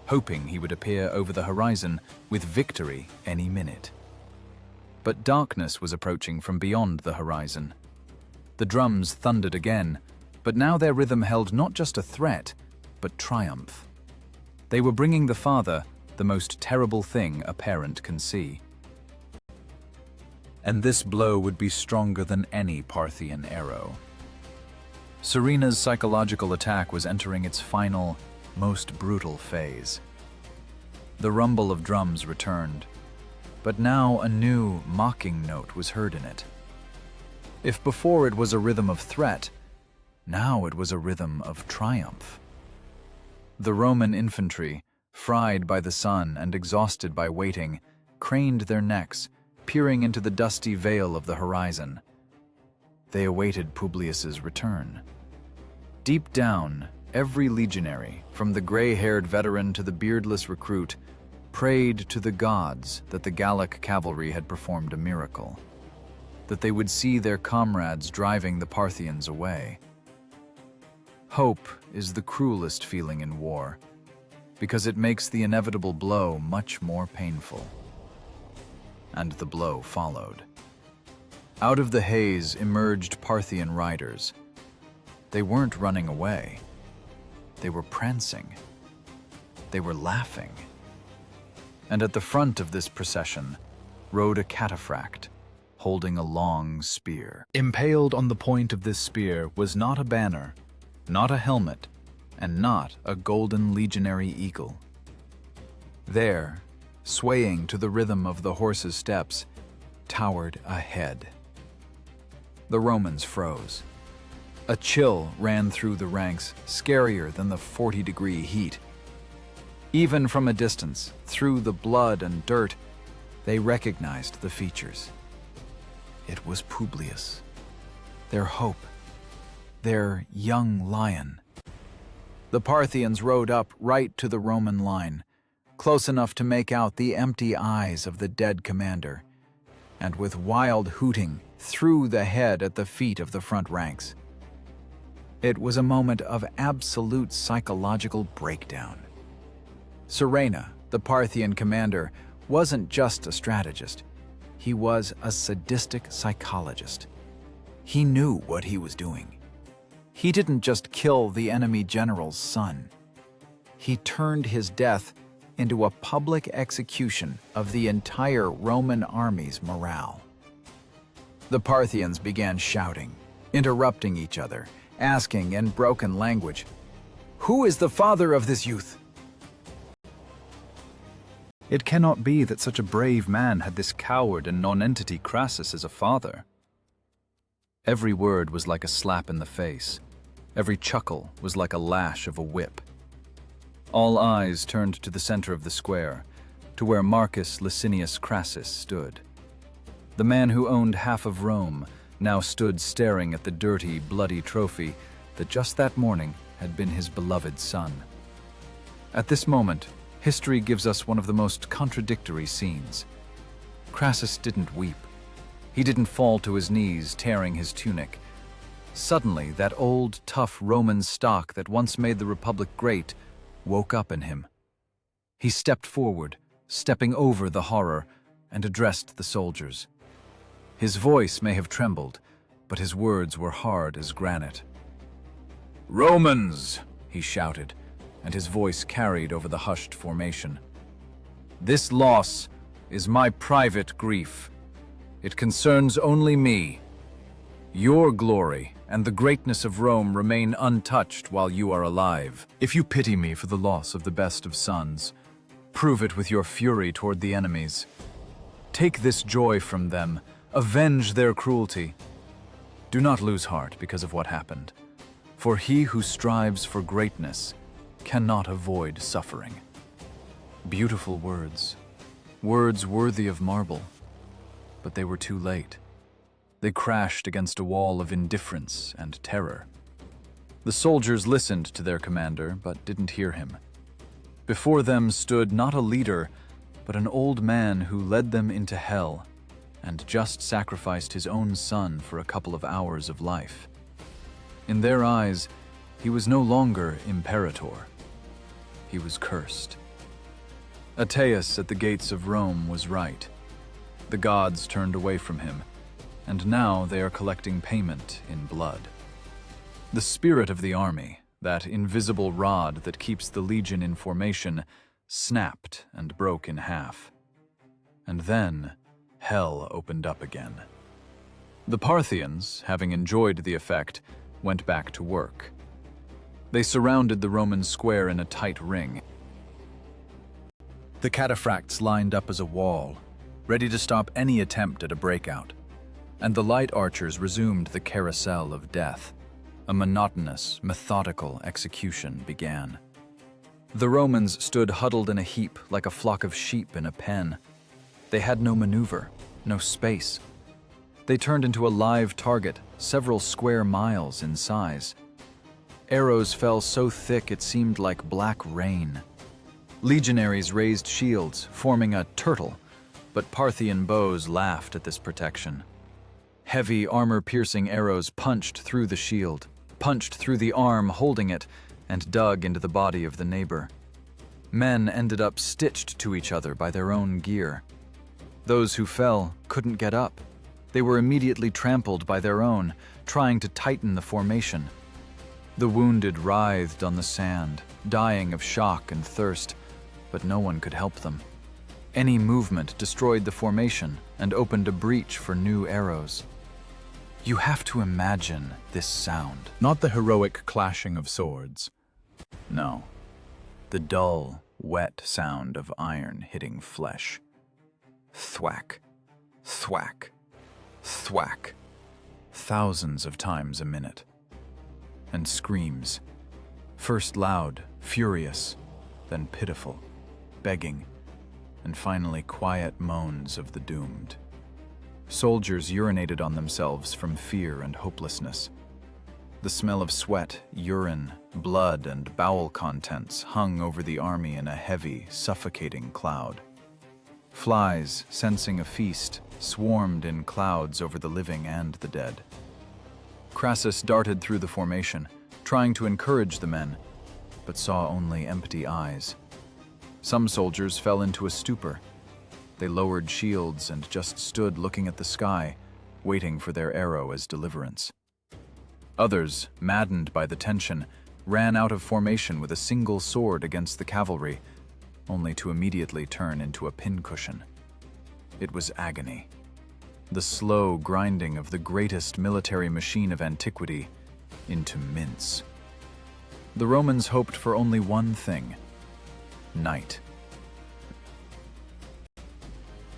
hoping he would appear over the horizon with victory any minute. But darkness was approaching from beyond the horizon. The drums thundered again, but now their rhythm held not just a threat, but triumph. They were bringing the father the most terrible thing a parent can see. And this blow would be stronger than any Parthian arrow. Serena's psychological attack was entering its final, most brutal phase. The rumble of drums returned, but now a new, mocking note was heard in it. If before it was a rhythm of threat, now it was a rhythm of triumph. The Roman infantry, fried by the sun and exhausted by waiting, craned their necks, peering into the dusty veil of the horizon. They awaited Publius's return. Deep down, every legionary, from the gray-haired veteran to the beardless recruit, prayed to the gods that the Gallic cavalry had performed a miracle, that they would see their comrades driving the Parthians away. Hope is the cruelest feeling in war, because it makes the inevitable blow much more painful. And the blow followed. Out of the haze emerged Parthian riders. They weren't running away. They were prancing. They were laughing. And at the front of this procession rode a cataphracts, holding a long spear. Impaled on the point of this spear was not a banner, not a helmet, and not a golden legionary eagle. There, swaying to the rhythm of the horse's steps, towered a head. The Romans froze. A chill ran through the ranks, scarier than the 40-degree heat. Even from a distance, through the blood and dirt, they recognized the features. It was Publius, their hope, their young lion. The Parthians rode up right to the Roman line, close enough to make out the empty eyes of the dead commander, and with wild hooting threw the head at the feet of the front ranks. It was a moment of absolute psychological breakdown. Serena, the Parthian commander, wasn't just a strategist. He was a sadistic psychologist. He knew what he was doing. He didn't just kill the enemy general's son. He turned his death into a public execution of the entire Roman army's morale. The Parthians began shouting, interrupting each other, asking in broken language, "Who is the father of this youth?" It cannot be that such a brave man had this coward and nonentity Crassus as a father. Every word was like a slap in the face. Every chuckle was like a lash of a whip. All eyes turned to the center of the square, to where Marcus Licinius Crassus stood. The man who owned half of Rome now stood staring at the dirty, bloody trophy that just that morning had been his beloved son. At this moment, history gives us one of the most contradictory scenes. Crassus didn't weep. He didn't fall to his knees, tearing his tunic. Suddenly, that old, tough Roman stock that once made the Republic great woke up in him. He stepped forward, stepping over the horror, and addressed the soldiers. His voice may have trembled, but his words were hard as granite. "Romans!" he shouted, and his voice carried over the hushed formation. "This loss is my private grief. It concerns only me. Your glory and the greatness of Rome remain untouched while you are alive. If you pity me for the loss of the best of sons, prove it with your fury toward the enemies. Take this joy from them, avenge their cruelty. Do not lose heart because of what happened, for he who strives for greatness cannot avoid suffering." Beautiful words, words worthy of marble, but they were too late. They crashed against a wall of indifference and terror. The soldiers listened to their commander, but didn't hear him. Before them stood not a leader, but an old man who led them into hell and just sacrificed his own son for a couple of hours of life. In their eyes, he was no longer imperator. He was cursed. Ateus at the gates of Rome was right. The gods turned away from him, and now they are collecting payment in blood. The spirit of the army, that invisible rod that keeps the legion in formation, snapped and broke in half. And then, hell opened up again. The Parthians, having enjoyed the effect, went back to work. They surrounded the Roman square in a tight ring. The cataphracts lined up as a wall, ready to stop any attempt at a breakout. And the light archers resumed the carousel of death. A monotonous, methodical execution began. The Romans stood huddled in a heap like a flock of sheep in a pen. They had no maneuver, no space. They turned into a live target, several square miles in size. Arrows fell so thick it seemed like black rain. Legionaries raised shields, forming a turtle, but Parthian bows laughed at this protection. Heavy, armor-piercing arrows punched through the shield, punched through the arm holding it, and dug into the body of the neighbor. Men ended up stitched to each other by their own gear. Those who fell couldn't get up. They were immediately trampled by their own, trying to tighten the formation. The wounded writhed on the sand, dying of shock and thirst, but no one could help them. Any movement destroyed the formation and opened a breach for new arrows. You have to imagine this sound. Not the heroic clashing of swords. No. The dull, wet sound of iron hitting flesh. Thwack, thwack, thwack. Thousands of times a minute. And screams. First loud, furious, then pitiful, begging, and finally quiet moans of the doomed. Soldiers urinated on themselves from fear and hopelessness. The smell of sweat, urine, blood, and bowel contents hung over the army in a heavy, suffocating cloud. Flies, sensing a feast, swarmed in clouds over the living and the dead. Crassus darted through the formation, trying to encourage the men, but saw only empty eyes. Some soldiers fell into a stupor. They lowered shields and just stood looking at the sky, waiting for their arrow as deliverance. Others, maddened by the tension, ran out of formation with a single sword against the cavalry, only to immediately turn into a pincushion. It was agony. The slow grinding of the greatest military machine of antiquity into mince. The Romans hoped for only one thing: night.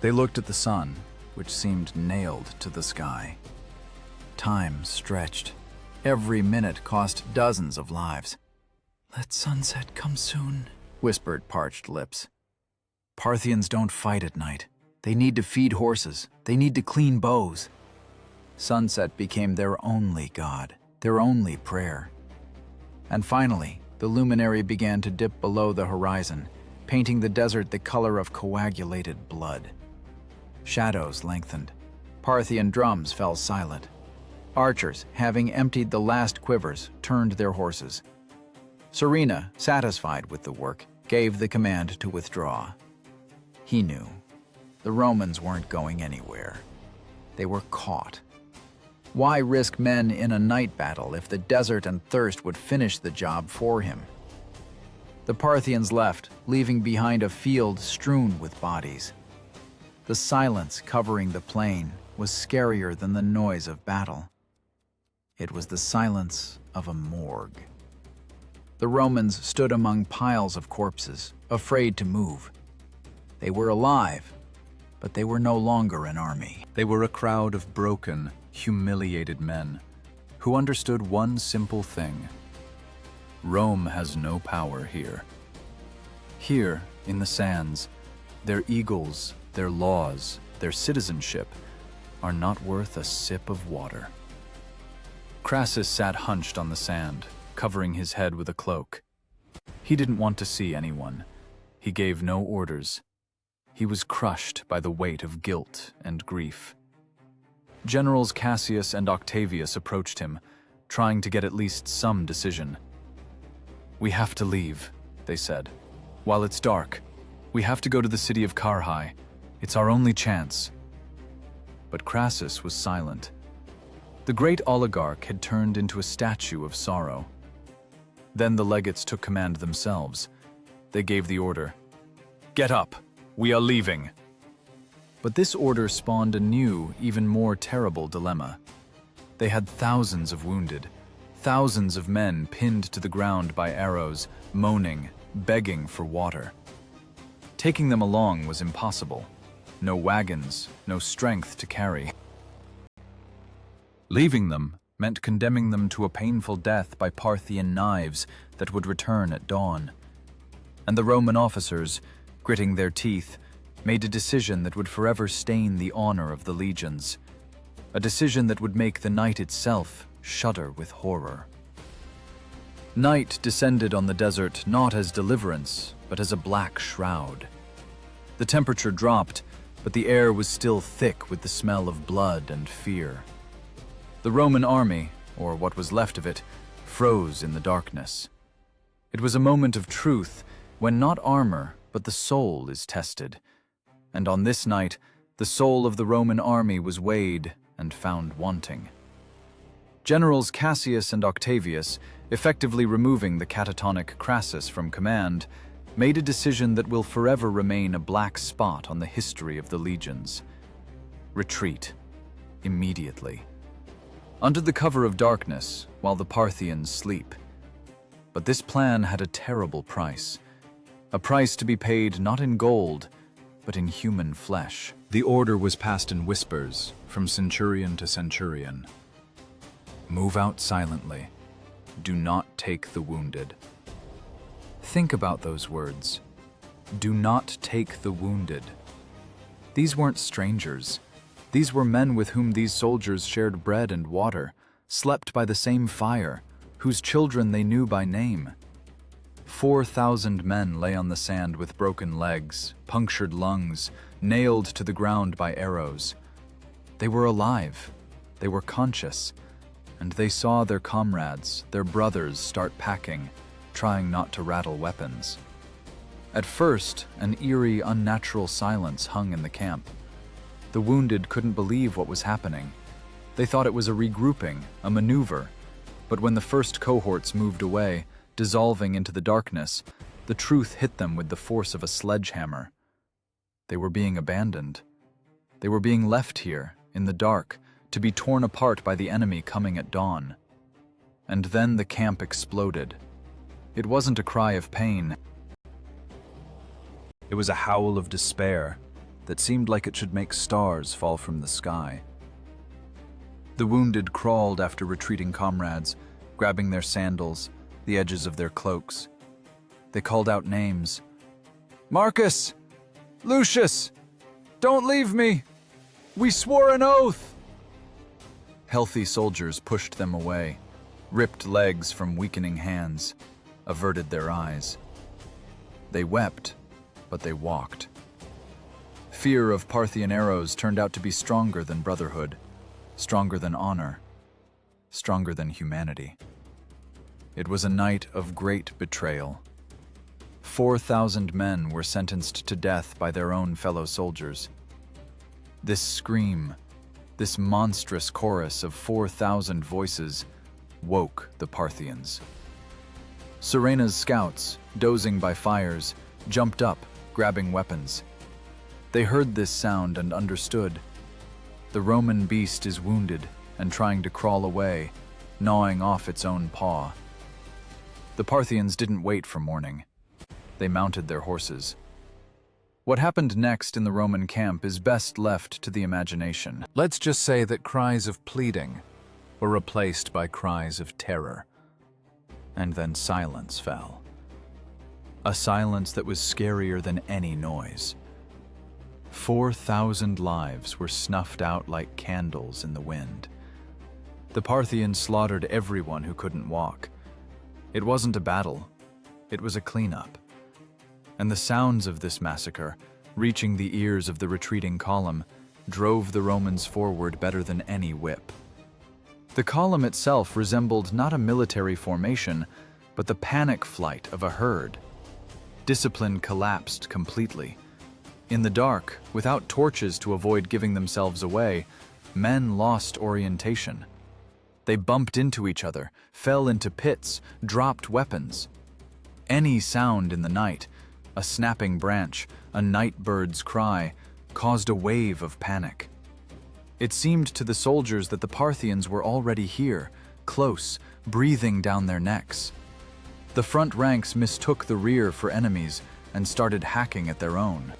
They looked at the sun, which seemed nailed to the sky. Time stretched. Every minute cost dozens of lives. "Let sunset come soon," whispered parched lips. Parthians don't fight at night. They need to feed horses. They need to clean bows. Sunset became their only god, their only prayer. And finally, the luminary began to dip below the horizon, painting the desert the color of coagulated blood. Shadows lengthened. Parthian drums fell silent. Archers, having emptied the last quivers, turned their horses. Serena, satisfied with the work, gave the command to withdraw. He knew. The Romans weren't going anywhere. They were caught. Why risk men in a night battle if the desert and thirst would finish the job for him? The Parthians left, leaving behind a field strewn with bodies. The silence covering the plain was scarier than the noise of battle. It was the silence of a morgue. The Romans stood among piles of corpses, afraid to move. They were alive, but they were no longer an army. They were a crowd of broken, humiliated men who understood one simple thing. Rome has no power here. Here, in the sands, their eagles, their laws, their citizenship are not worth a sip of water. Crassus sat hunched on the sand, covering his head with a cloak. He didn't want to see anyone. He gave no orders. He was crushed by the weight of guilt and grief. Generals Cassius and Octavius approached him, trying to get at least some decision. "We have to leave," they said. "While it's dark, we have to go to the city of Carrhae. It's our only chance." But Crassus was silent. The great oligarch had turned into a statue of sorrow. Then the legates took command themselves. They gave the order, "Get up! We are leaving!" But this order spawned a new, even more terrible dilemma. They had thousands of wounded, thousands of men pinned to the ground by arrows, moaning, begging for water. Taking them along was impossible. No wagons, no strength to carry. Leaving them meant condemning them to a painful death by Parthian knives that would return at dawn. And the Roman officers, gritting their teeth, made a decision that would forever stain the honor of the legions. A decision that would make the night itself shudder with horror. Night descended on the desert not as deliverance, but as a black shroud. The temperature dropped, but the air was still thick with the smell of blood and fear. The Roman army, or what was left of it, froze in the darkness. It was a moment of truth when not armor, but the soul is tested. And on this night, the soul of the Roman army was weighed and found wanting. Generals Cassius and Octavius, effectively removing the catatonic Crassus from command, made a decision that will forever remain a black spot on the history of the legions. Retreat. Immediately. Under the cover of darkness, while the Parthians sleep. But this plan had a terrible price. A price to be paid not in gold, but in human flesh. The order was passed in whispers, from centurion to centurion. Move out silently. Do not take the wounded. Think about those words. Do not take the wounded. These weren't strangers. These were men with whom these soldiers shared bread and water, slept by the same fire, whose children they knew by name. 4,000 men lay on the sand with broken legs, punctured lungs, nailed to the ground by arrows. They were alive, they were conscious, and they saw their comrades, their brothers, start packing, trying not to rattle weapons. At first, an eerie, unnatural silence hung in the camp. The wounded couldn't believe what was happening. They thought it was a regrouping, a maneuver, but when the first cohorts moved away, dissolving into the darkness, the truth hit them with the force of a sledgehammer. They were being abandoned. They were being left here, in the dark, to be torn apart by the enemy coming at dawn. And then the camp exploded. It wasn't a cry of pain. It was a howl of despair that seemed like it should make stars fall from the sky. The wounded crawled after retreating comrades, grabbing their sandals, the edges of their cloaks. They called out names. "Marcus! Lucius! Don't leave me! We swore an oath!" Healthy soldiers pushed them away, ripped legs from weakening hands, averted their eyes. They wept, but they walked. Fear of Parthian arrows turned out to be stronger than brotherhood, stronger than honor, stronger than humanity. It was a night of great betrayal. 4,000 men were sentenced to death by their own fellow soldiers. This scream, this monstrous chorus of 4,000 voices, woke the Parthians. Serena's scouts, dozing by fires, jumped up, grabbing weapons. They heard this sound and understood. The Roman beast is wounded and trying to crawl away, gnawing off its own paw. The Parthians didn't wait for morning. They mounted their horses. What happened next in the Roman camp is best left to the imagination. Let's just say that cries of pleading were replaced by cries of terror. And then silence fell. A silence that was scarier than any noise. 4,000 lives were snuffed out like candles in the wind. The Parthians slaughtered everyone who couldn't walk. It wasn't a battle, it was a cleanup. And the sounds of this massacre, reaching the ears of the retreating column, drove the Romans forward better than any whip. The column itself resembled not a military formation, but the panic flight of a herd. Discipline collapsed completely. In the dark, without torches to avoid giving themselves away, men lost orientation. They bumped into each other, fell into pits, dropped weapons. Any sound in the night, a snapping branch, a night bird's cry, caused a wave of panic. It seemed to the soldiers that the Parthians were already here, close, breathing down their necks. The front ranks mistook the rear for enemies and started hacking at their own.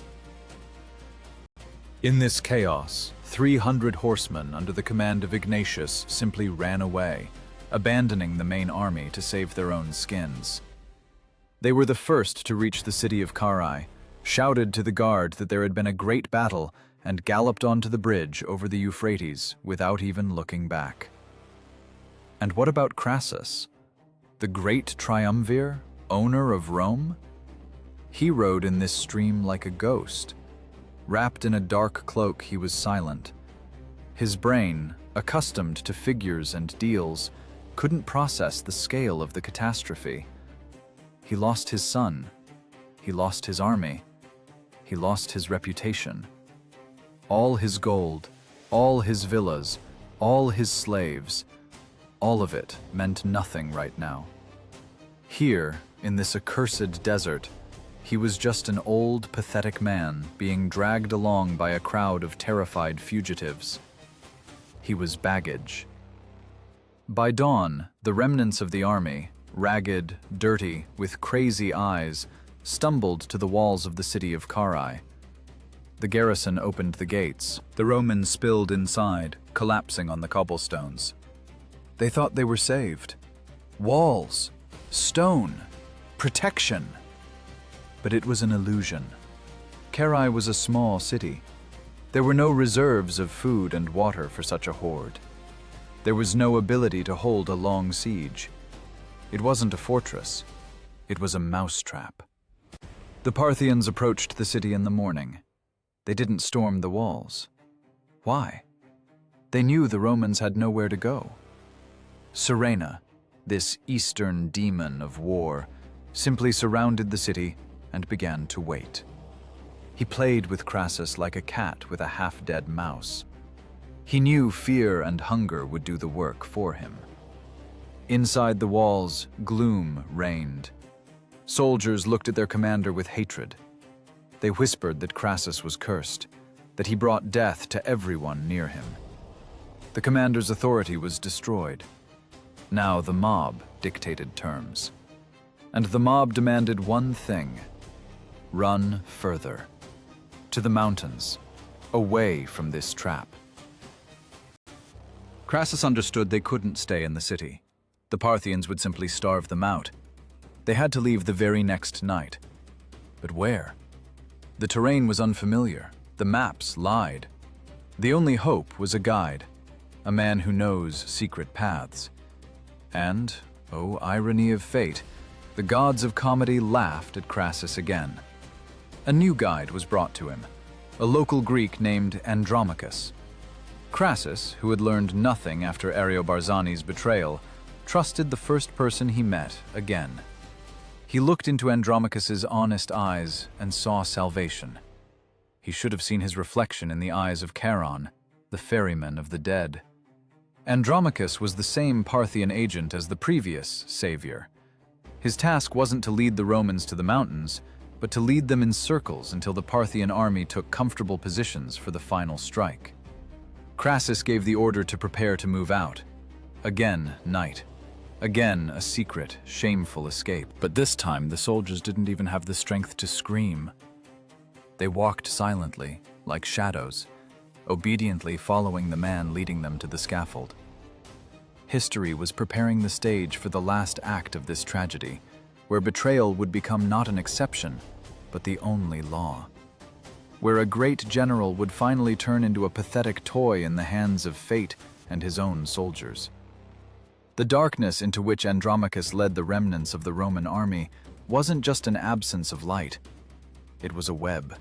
In this chaos, 300 horsemen under the command of Ignatius simply ran away, abandoning the main army to save their own skins. They were the first to reach the city of Carrhae, shouted to the guard that there had been a great battle, and galloped onto the bridge over the Euphrates without even looking back. And what about Crassus, the great Triumvir, owner of Rome? He rode in this stream like a ghost. Wrapped in a dark cloak, he was silent. His brain, accustomed to figures and deals, couldn't process the scale of the catastrophe. He lost his son. He lost his army. He lost his reputation. All his gold, all his villas, all his slaves, all of it meant nothing right now. Here, in this accursed desert, he was just an old, pathetic man being dragged along by a crowd of terrified fugitives. He was baggage. By dawn, the remnants of the army, ragged, dirty, with crazy eyes, stumbled to the walls of the city of Carrhae. The garrison opened the gates. The Romans spilled inside, collapsing on the cobblestones. They thought they were saved. Walls, stone, protection. But it was an illusion. Carrhae was a small city. There were no reserves of food and water for such a horde. There was no ability to hold a long siege. It wasn't a fortress. It was a mousetrap. The Parthians approached the city in the morning. They didn't storm the walls. Why? They knew the Romans had nowhere to go. Serena, this eastern demon of war, simply surrounded the city and began to wait. He played with Crassus like a cat with a half-dead mouse. He knew fear and hunger would do the work for him. Inside the walls, gloom reigned. Soldiers looked at their commander with hatred. They whispered that Crassus was cursed, that he brought death to everyone near him. The commander's authority was destroyed. Now the mob dictated terms. And the mob demanded one thing: run further. To the mountains, away from this trap. Crassus understood they couldn't stay in the city. The Parthians would simply starve them out. They had to leave the very next night. But where? The terrain was unfamiliar. The maps lied. The only hope was a guide, a man who knows secret paths. And, oh irony of fate, the gods of comedy laughed at Crassus again. A new guide was brought to him, a local Greek named Andromachus. Crassus, who had learned nothing after Ariobarzanes' betrayal, trusted the first person he met again. He looked into Andromachus's honest eyes and saw salvation. He should have seen his reflection in the eyes of Charon, the ferryman of the dead. Andromachus was the same Parthian agent as the previous savior. His task wasn't to lead the Romans to the mountains, but to lead them in circles until the Parthian army took comfortable positions for the final strike. Crassus gave the order to prepare to move out. Again, night. Again, a secret, shameful escape. But this time, the soldiers didn't even have the strength to scream. They walked silently, like shadows, obediently following the man leading them to the scaffold. History was preparing the stage for the last act of this tragedy, where betrayal would become not an exception, but the only law. Where a great general would finally turn into a pathetic toy in the hands of fate and his own soldiers. The darkness into which Andromachus led the remnants of the Roman army wasn't just an absence of light. It was a web.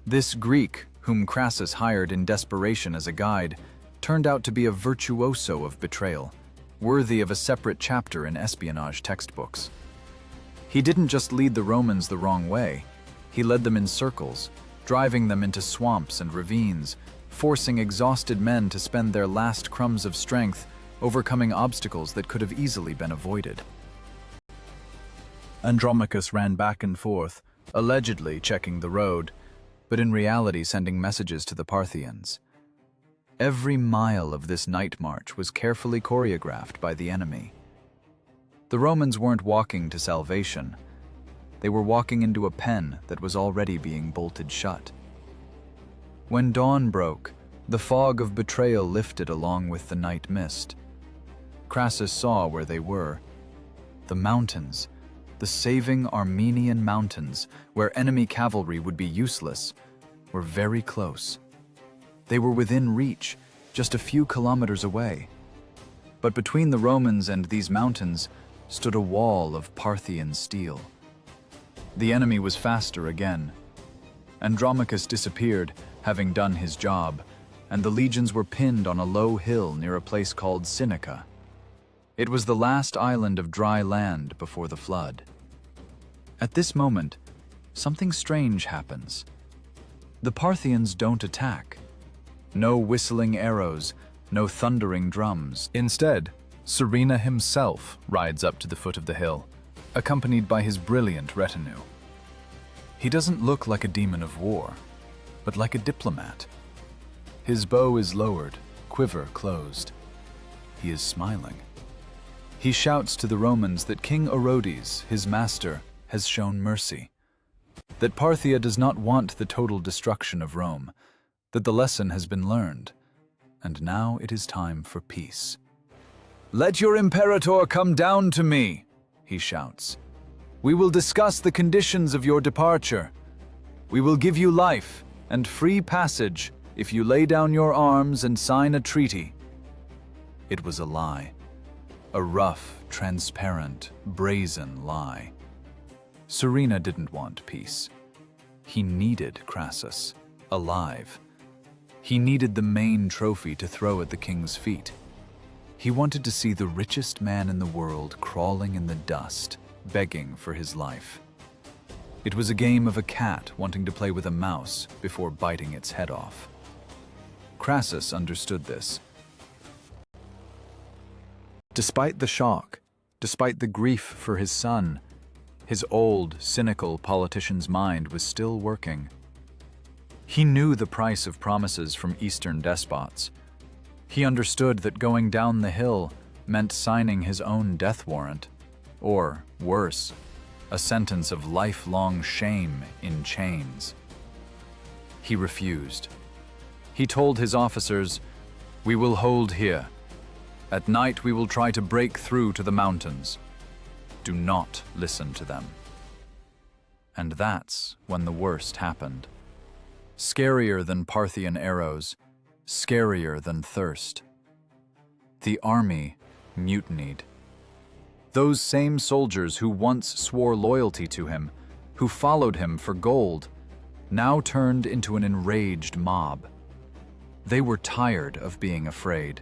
This Greek, whom Crassus hired in desperation as a guide, turned out to be a virtuoso of betrayal, worthy of a separate chapter in espionage textbooks. He didn't just lead the Romans the wrong way, he led them in circles, driving them into swamps and ravines, forcing exhausted men to spend their last crumbs of strength overcoming obstacles that could have easily been avoided. Andromachus ran back and forth, allegedly checking the road, but in reality sending messages to the Parthians. Every mile of this night march was carefully choreographed by the enemy. The Romans weren't walking to salvation. They were walking into a pen that was already being bolted shut. When dawn broke, the fog of betrayal lifted along with the night mist. Crassus saw where they were. The mountains, the saving Armenian mountains, where enemy cavalry would be useless, were very close. They were within reach, just a few kilometers away. But between the Romans and these mountains stood a wall of Parthian steel. The enemy was faster again. Andromachus disappeared, having done his job, and the legions were pinned on a low hill near a place called Seneca. It was the last island of dry land before the flood. At this moment, something strange happens. The Parthians don't attack. No whistling arrows, no thundering drums. Instead, Serena himself rides up to the foot of the hill, accompanied by his brilliant retinue. He doesn't look like a demon of war, but like a diplomat. His bow is lowered, quiver closed. He is smiling. He shouts to the Romans that King Orodes, his master, has shown mercy, that Parthia does not want the total destruction of Rome, that the lesson has been learned, and now it is time for peace. "Let your imperator come down to me," he shouts. "We will discuss the conditions of your departure. We will give you life and free passage if you lay down your arms and sign a treaty." It was a lie. A rough, transparent, brazen lie. Serena didn't want peace. He needed Crassus, alive. He needed the main trophy to throw at the king's feet. He wanted to see the richest man in the world crawling in the dust, begging for his life. It was a game of a cat wanting to play with a mouse before biting its head off. Crassus understood this. Despite the shock, despite the grief for his son, his old, cynical politician's mind was still working. He knew the price of promises from Eastern despots. He understood that going down the hill meant signing his own death warrant, or, worse, a sentence of lifelong shame in chains. He refused. He told his officers, "We will hold here. At night we will try to break through to the mountains. Do not listen to them." And that's when the worst happened. Scarier than Parthian arrows, scarier than thirst. The army mutinied. Those same soldiers who once swore loyalty to him who followed him for gold, now turned into an enraged mob. They were tired of being afraid.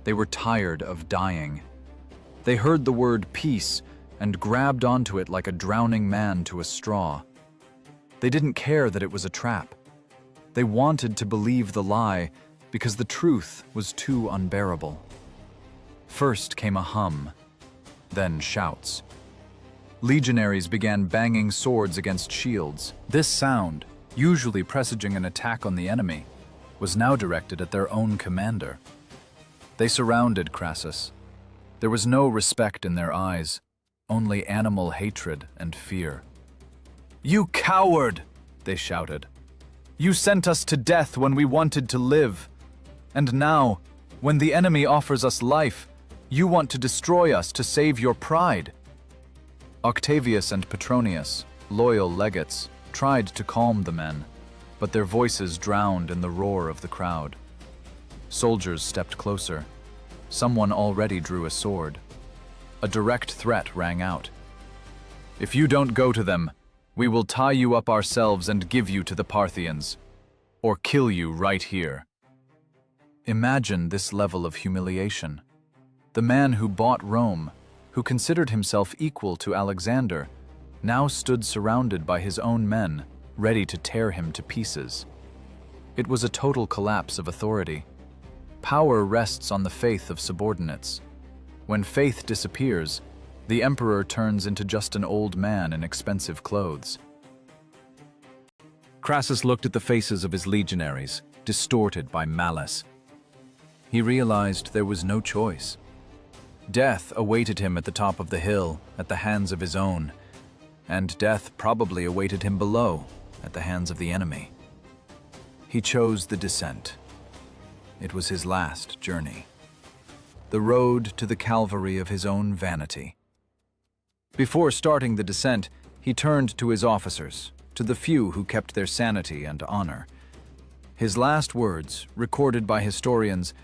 They were tired of dying. They heard the word peace and grabbed onto it like a drowning man to a straw. They didn't care that it was a trap. They wanted to believe the lie because the truth was too unbearable. First came a hum, then shouts. Legionaries began banging swords against shields. This sound, usually presaging an attack on the enemy, was now directed at their own commander. They surrounded Crassus. There was no respect in their eyes, only animal hatred and fear. "You coward!" they shouted. "You sent us to death when we wanted to live. And now, when the enemy offers us life, you want to destroy us to save your pride." Octavius and Petronius, loyal legates, tried to calm the men, but their voices drowned in the roar of the crowd. Soldiers stepped closer. Someone already drew a sword. A direct threat rang out. "If you don't go to them, we will tie you up ourselves and give you to the Parthians, or kill you right here." Imagine this level of humiliation. The man who bought Rome, who considered himself equal to Alexander, now stood surrounded by his own men, ready to tear him to pieces. It was a total collapse of authority. Power rests on the faith of subordinates. When faith disappears, the emperor turns into just an old man in expensive clothes. Crassus looked at the faces of his legionaries, distorted by malice. He realized there was no choice. Death awaited him at the top of the hill, at the hands of his own, and death probably awaited him below, at the hands of the enemy. He chose the descent. It was his last journey. The road to the Calvary of his own vanity. Before starting the descent, he turned to his officers, to the few who kept their sanity and honor. His last words, recorded by historians,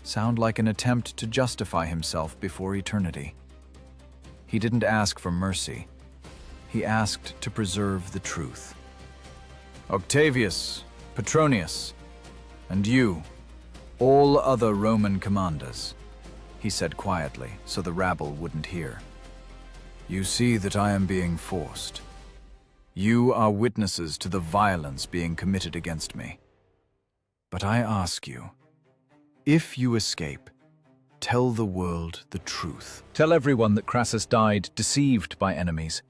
sound like an attempt to justify himself before eternity. He didn't ask for mercy. He asked to preserve the truth. "Octavius, Petronius, and you, all other Roman commanders," he said quietly so the rabble wouldn't hear. "You see that I am being forced. You are witnesses to the violence being committed against me. But I ask you, if you escape, tell the world the truth. Tell everyone that Crassus died deceived by enemies,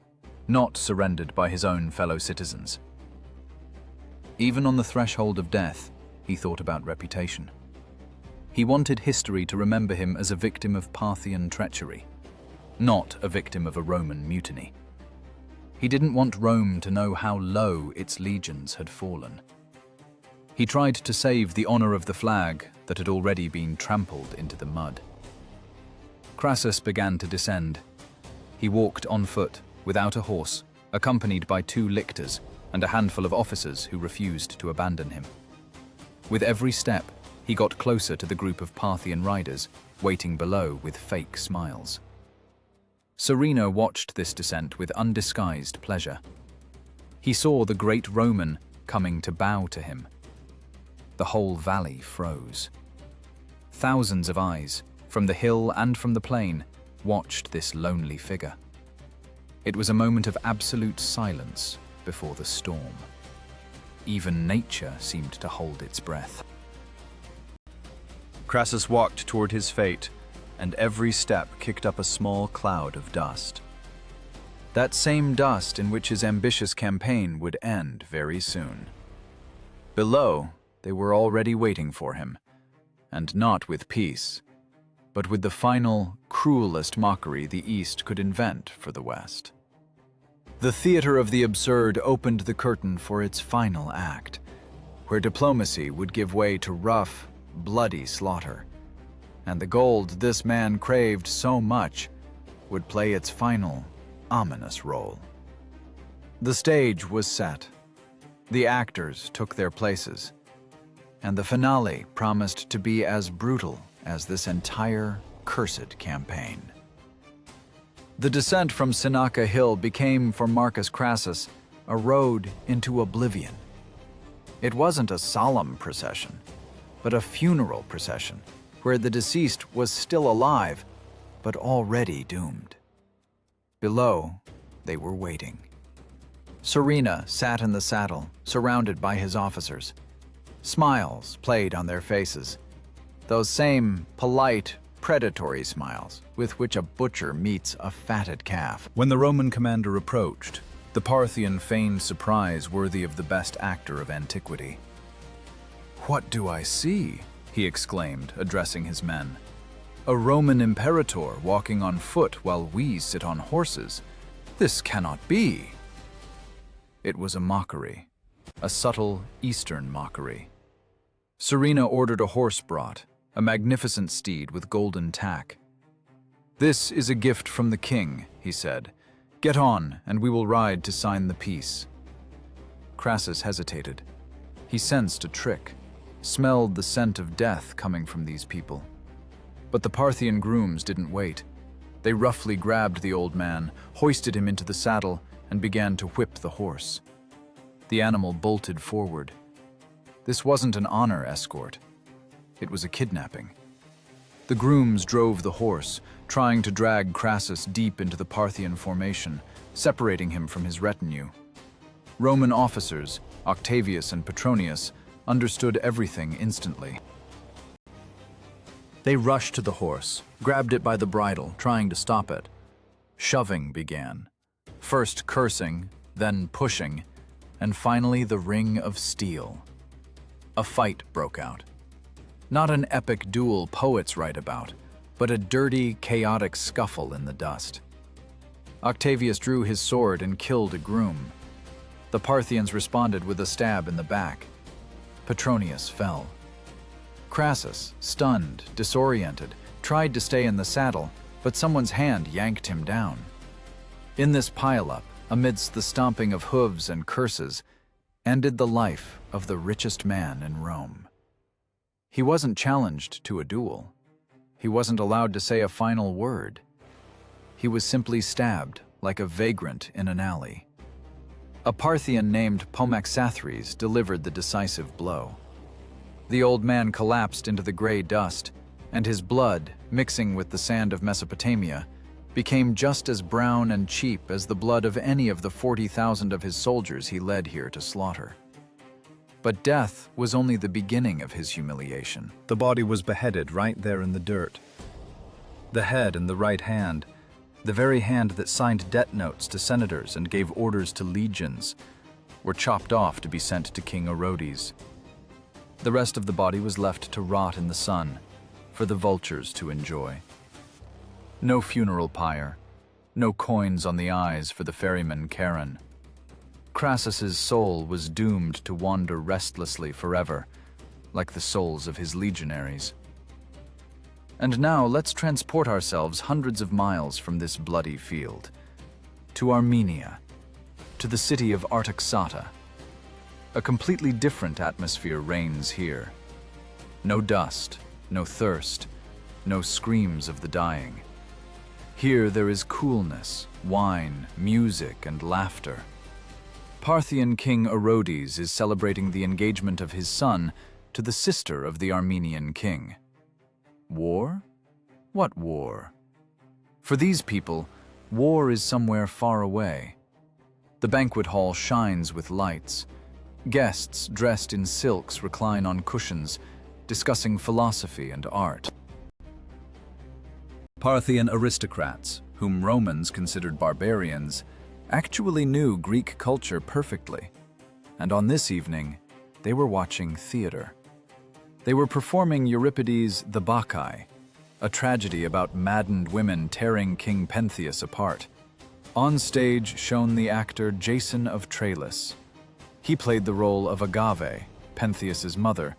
not surrendered by his own fellow citizens." Even on the threshold of death, he thought about reputation. He wanted history to remember him as a victim of Parthian treachery, not a victim of a Roman mutiny. He didn't want Rome to know how low its legions had fallen. He tried to save the honor of the flag that had already been trampled into the mud. Crassus began to descend. He walked on foot, without a horse, accompanied by 2 lictors and a handful of officers who refused to abandon him. With every step, he got closer to the group of Parthian riders, waiting below with fake smiles. Serena watched this descent with undisguised pleasure. He saw the great Roman coming to bow to him. The whole valley froze. Thousands of eyes, from the hill and from the plain, watched this lonely figure. It was a moment of absolute silence before the storm. Even nature seemed to hold its breath. Crassus walked toward his fate, and every step kicked up a small cloud of dust. That same dust in which his ambitious campaign would end very soon. Below, they were already waiting for him, and not with peace, but with the final, cruelest mockery the East could invent for the West. The theater of the absurd opened the curtain for its final act, where diplomacy would give way to rough, bloody slaughter, and the gold this man craved so much would play its final, ominous role. The stage was set. The actors took their places, and the finale promised to be as brutal as this entire cursed campaign. The descent from Seneca Hill became, for Marcus Crassus, a road into oblivion. It wasn't a solemn procession, but a funeral procession, where the deceased was still alive, but already doomed. Below, they were waiting. Serena sat in the saddle, surrounded by his officers. Smiles played on their faces, those same polite, predatory smiles with which a butcher meets a fatted calf. When the Roman commander approached, the Parthian feigned surprise worthy of the best actor of antiquity. "What do I see?" he exclaimed, addressing his men. "A Roman imperator walking on foot while we sit on horses. This cannot be." It was a mockery, a subtle Eastern mockery. Serena ordered a horse brought, a magnificent steed with golden tack. "This is a gift from the king," he said. "Get on, and we will ride to sign the peace." Crassus hesitated. He sensed a trick, smelled the scent of death coming from these people. But the Parthian grooms didn't wait. They roughly grabbed the old man, hoisted him into the saddle, and began to whip the horse. The animal bolted forward. This wasn't an honor escort. It was a kidnapping. The grooms drove the horse, trying to drag Crassus deep into the Parthian formation, separating him from his retinue. Roman officers, Octavius and Petronius, understood everything instantly. They rushed to the horse, grabbed it by the bridle, trying to stop it. Shoving began. First cursing, then pushing, and finally the ring of steel. A fight broke out. Not an epic duel poets write about, but a dirty, chaotic scuffle in the dust. Octavius drew his sword and killed a groom. The Parthians responded with a stab in the back. Petronius fell. Crassus, stunned, disoriented, tried to stay in the saddle, but someone's hand yanked him down. In this pileup, amidst the stomping of hooves and curses, ended the life of the richest man in Rome. He wasn't challenged to a duel. He wasn't allowed to say a final word. He was simply stabbed like a vagrant in an alley. A Parthian named Pomaxathres delivered the decisive blow. The old man collapsed into the gray dust, and his blood, mixing with the sand of Mesopotamia, became just as brown and cheap as the blood of any of the 40,000 of his soldiers he led here to slaughter. But death was only the beginning of his humiliation. The body was beheaded right there in the dirt. The head and the right hand, the very hand that signed debt notes to senators and gave orders to legions, were chopped off to be sent to King Orodes. The rest of the body was left to rot in the sun, for the vultures to enjoy. No funeral pyre, no coins on the eyes for the ferryman Charon. Crassus's soul was doomed to wander restlessly forever, like the souls of his legionaries. And now let's transport ourselves hundreds of miles from this bloody field, to Armenia, to the city of Artaxata. A completely different atmosphere reigns here. No dust, no thirst, no screams of the dying. Here there is coolness, wine, music, and laughter. Parthian King Orodes is celebrating the engagement of his son to the sister of the Armenian king. War? What war? For these people, war is somewhere far away. The banquet hall shines with lights. Guests dressed in silks recline on cushions, discussing philosophy and art. Parthian aristocrats, whom Romans considered barbarians, actually knew Greek culture perfectly. And on this evening, they were watching theater. They were performing Euripides' The Bacchae, a tragedy about maddened women tearing King Pentheus apart. On stage shone the actor Jason of Tralles. He played the role of Agave, Pentheus's mother,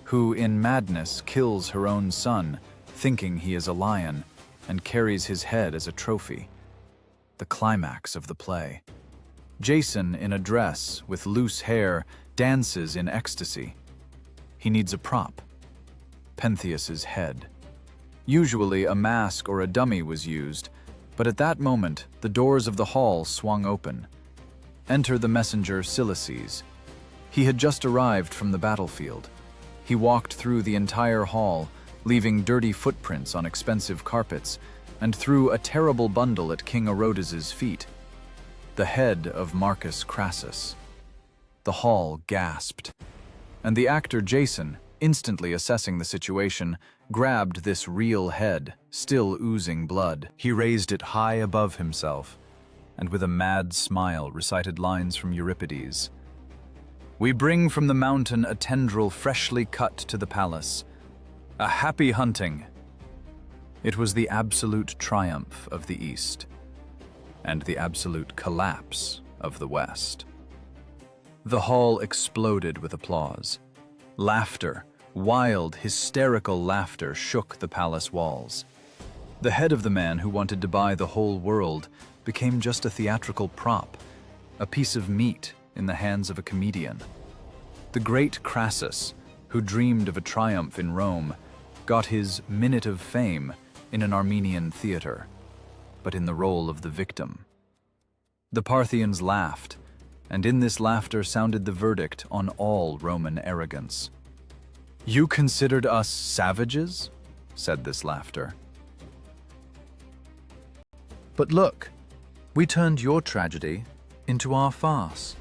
who in madness kills her own son, thinking he is a lion, and carries his head as a trophy. The climax of the play. Jason, in a dress with loose hair, dances in ecstasy. He needs a prop. Pentheus's head. Usually a mask or a dummy was used, But at that moment, the doors of the hall swung open. Enter the messenger Silices. He had just arrived from the battlefield. He walked through the entire hall, leaving dirty footprints on expensive carpets, and threw a terrible bundle at King Orodes' feet. The head of Marcus Crassus. The hall gasped, and the actor Jason, instantly assessing the situation, grabbed this real head, still oozing blood. He raised it high above himself, and with a mad smile recited lines from Euripides. "We bring from the mountain a tendril freshly cut to the palace. A happy hunting." It was the absolute triumph of the East, and the absolute collapse of the West. The hall exploded with applause. Laughter, wild, hysterical laughter, shook the palace walls. The head of the man who wanted to buy the whole world became just a theatrical prop, a piece of meat in the hands of a comedian. The great Crassus, who dreamed of a triumph in Rome, got his minute of fame in an Armenian theater, but in the role of the victim. The Parthians laughed, and in this laughter sounded the verdict on all Roman arrogance. "You considered us savages?" said this laughter. "But look, we turned your tragedy into our farce."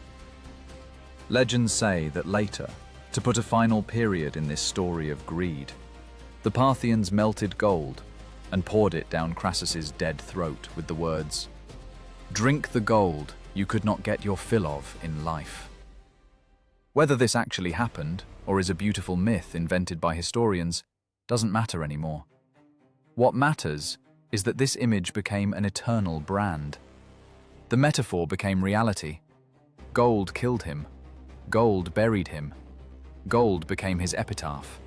Legends say that later, to put a final period in this story of greed, the Parthians melted gold and poured it down Crassus's dead throat with the words, "Drink the gold you could not get your fill of in life." Whether this actually happened, or is a beautiful myth invented by historians, doesn't matter anymore. What matters is that this image became an eternal brand. The metaphor became reality. Gold killed him. Gold buried him. Gold became his epitaph.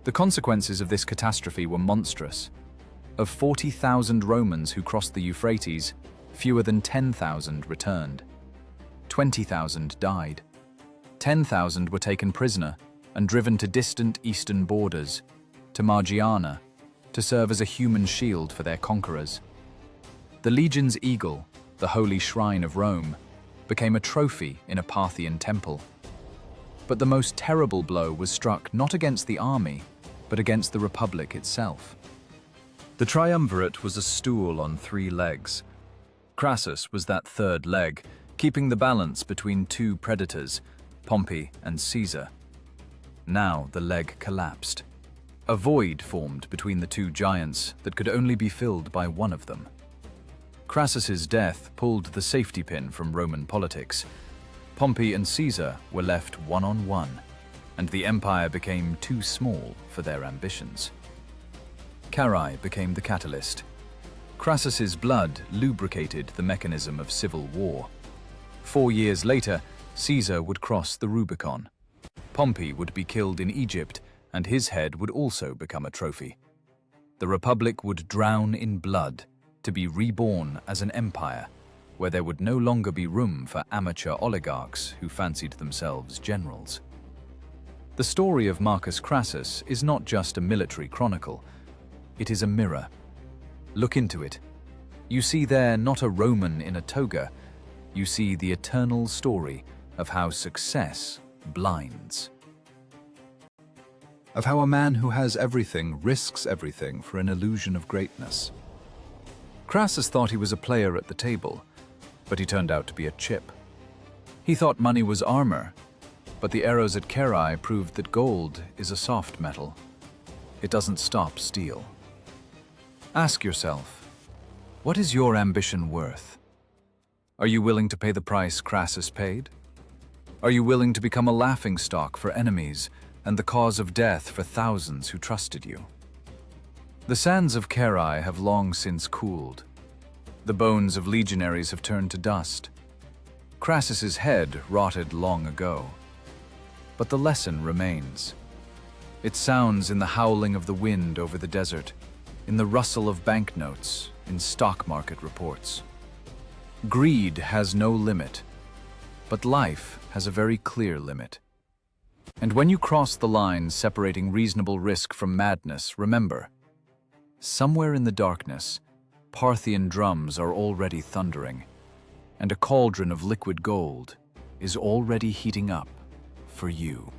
The consequences of this catastrophe were monstrous. Of 40,000 Romans who crossed the Euphrates, fewer than 10,000 returned. 20,000 died. 10,000 were taken prisoner and driven to distant eastern borders, to Margiana, to serve as a human shield for their conquerors. The legion's eagle, the holy shrine of Rome, became a trophy in a Parthian temple. But the most terrible blow was struck not against the army, but against the republic itself. The triumvirate was a stool on 3 legs. Crassus was that third leg, keeping the balance between 2 predators, Pompey and Caesar. Now the leg collapsed. A void formed between the 2 giants that could only be filled by one of them. Crassus's death pulled the safety pin from Roman politics. Pompey and Caesar were left one-on-one, and the empire became too small for their ambitions. Carrhae became the catalyst. Crassus's blood lubricated the mechanism of civil war. 4 years later, Caesar would cross the Rubicon. Pompey would be killed in Egypt, and his head would also become a trophy. The Republic would drown in blood to be reborn as an empire, where there would no longer be room for amateur oligarchs who fancied themselves generals. The story of Marcus Crassus is not just a military chronicle, it is a mirror. Look into it. You see there not a Roman in a toga, you see the eternal story of how success blinds. Of how a man who has everything risks everything for an illusion of greatness. Crassus thought he was a player at the table, but he turned out to be a chip. He thought money was armor, but the arrows at Carrhae proved that gold is a soft metal. It doesn't stop steel. Ask yourself, what is your ambition worth? Are you willing to pay the price Crassus paid? Are you willing to become a laughingstock for enemies and the cause of death for thousands who trusted you? The sands of Carrhae have long since cooled. The bones of legionaries have turned to dust. Crassus's head rotted long ago. But the lesson remains. It sounds in the howling of the wind over the desert, in the rustle of banknotes, in stock market reports. Greed has no limit, but life has a very clear limit. And when you cross the line separating reasonable risk from madness, remember, somewhere in the darkness, Parthian drums are already thundering, and a cauldron of liquid gold is already heating up for you.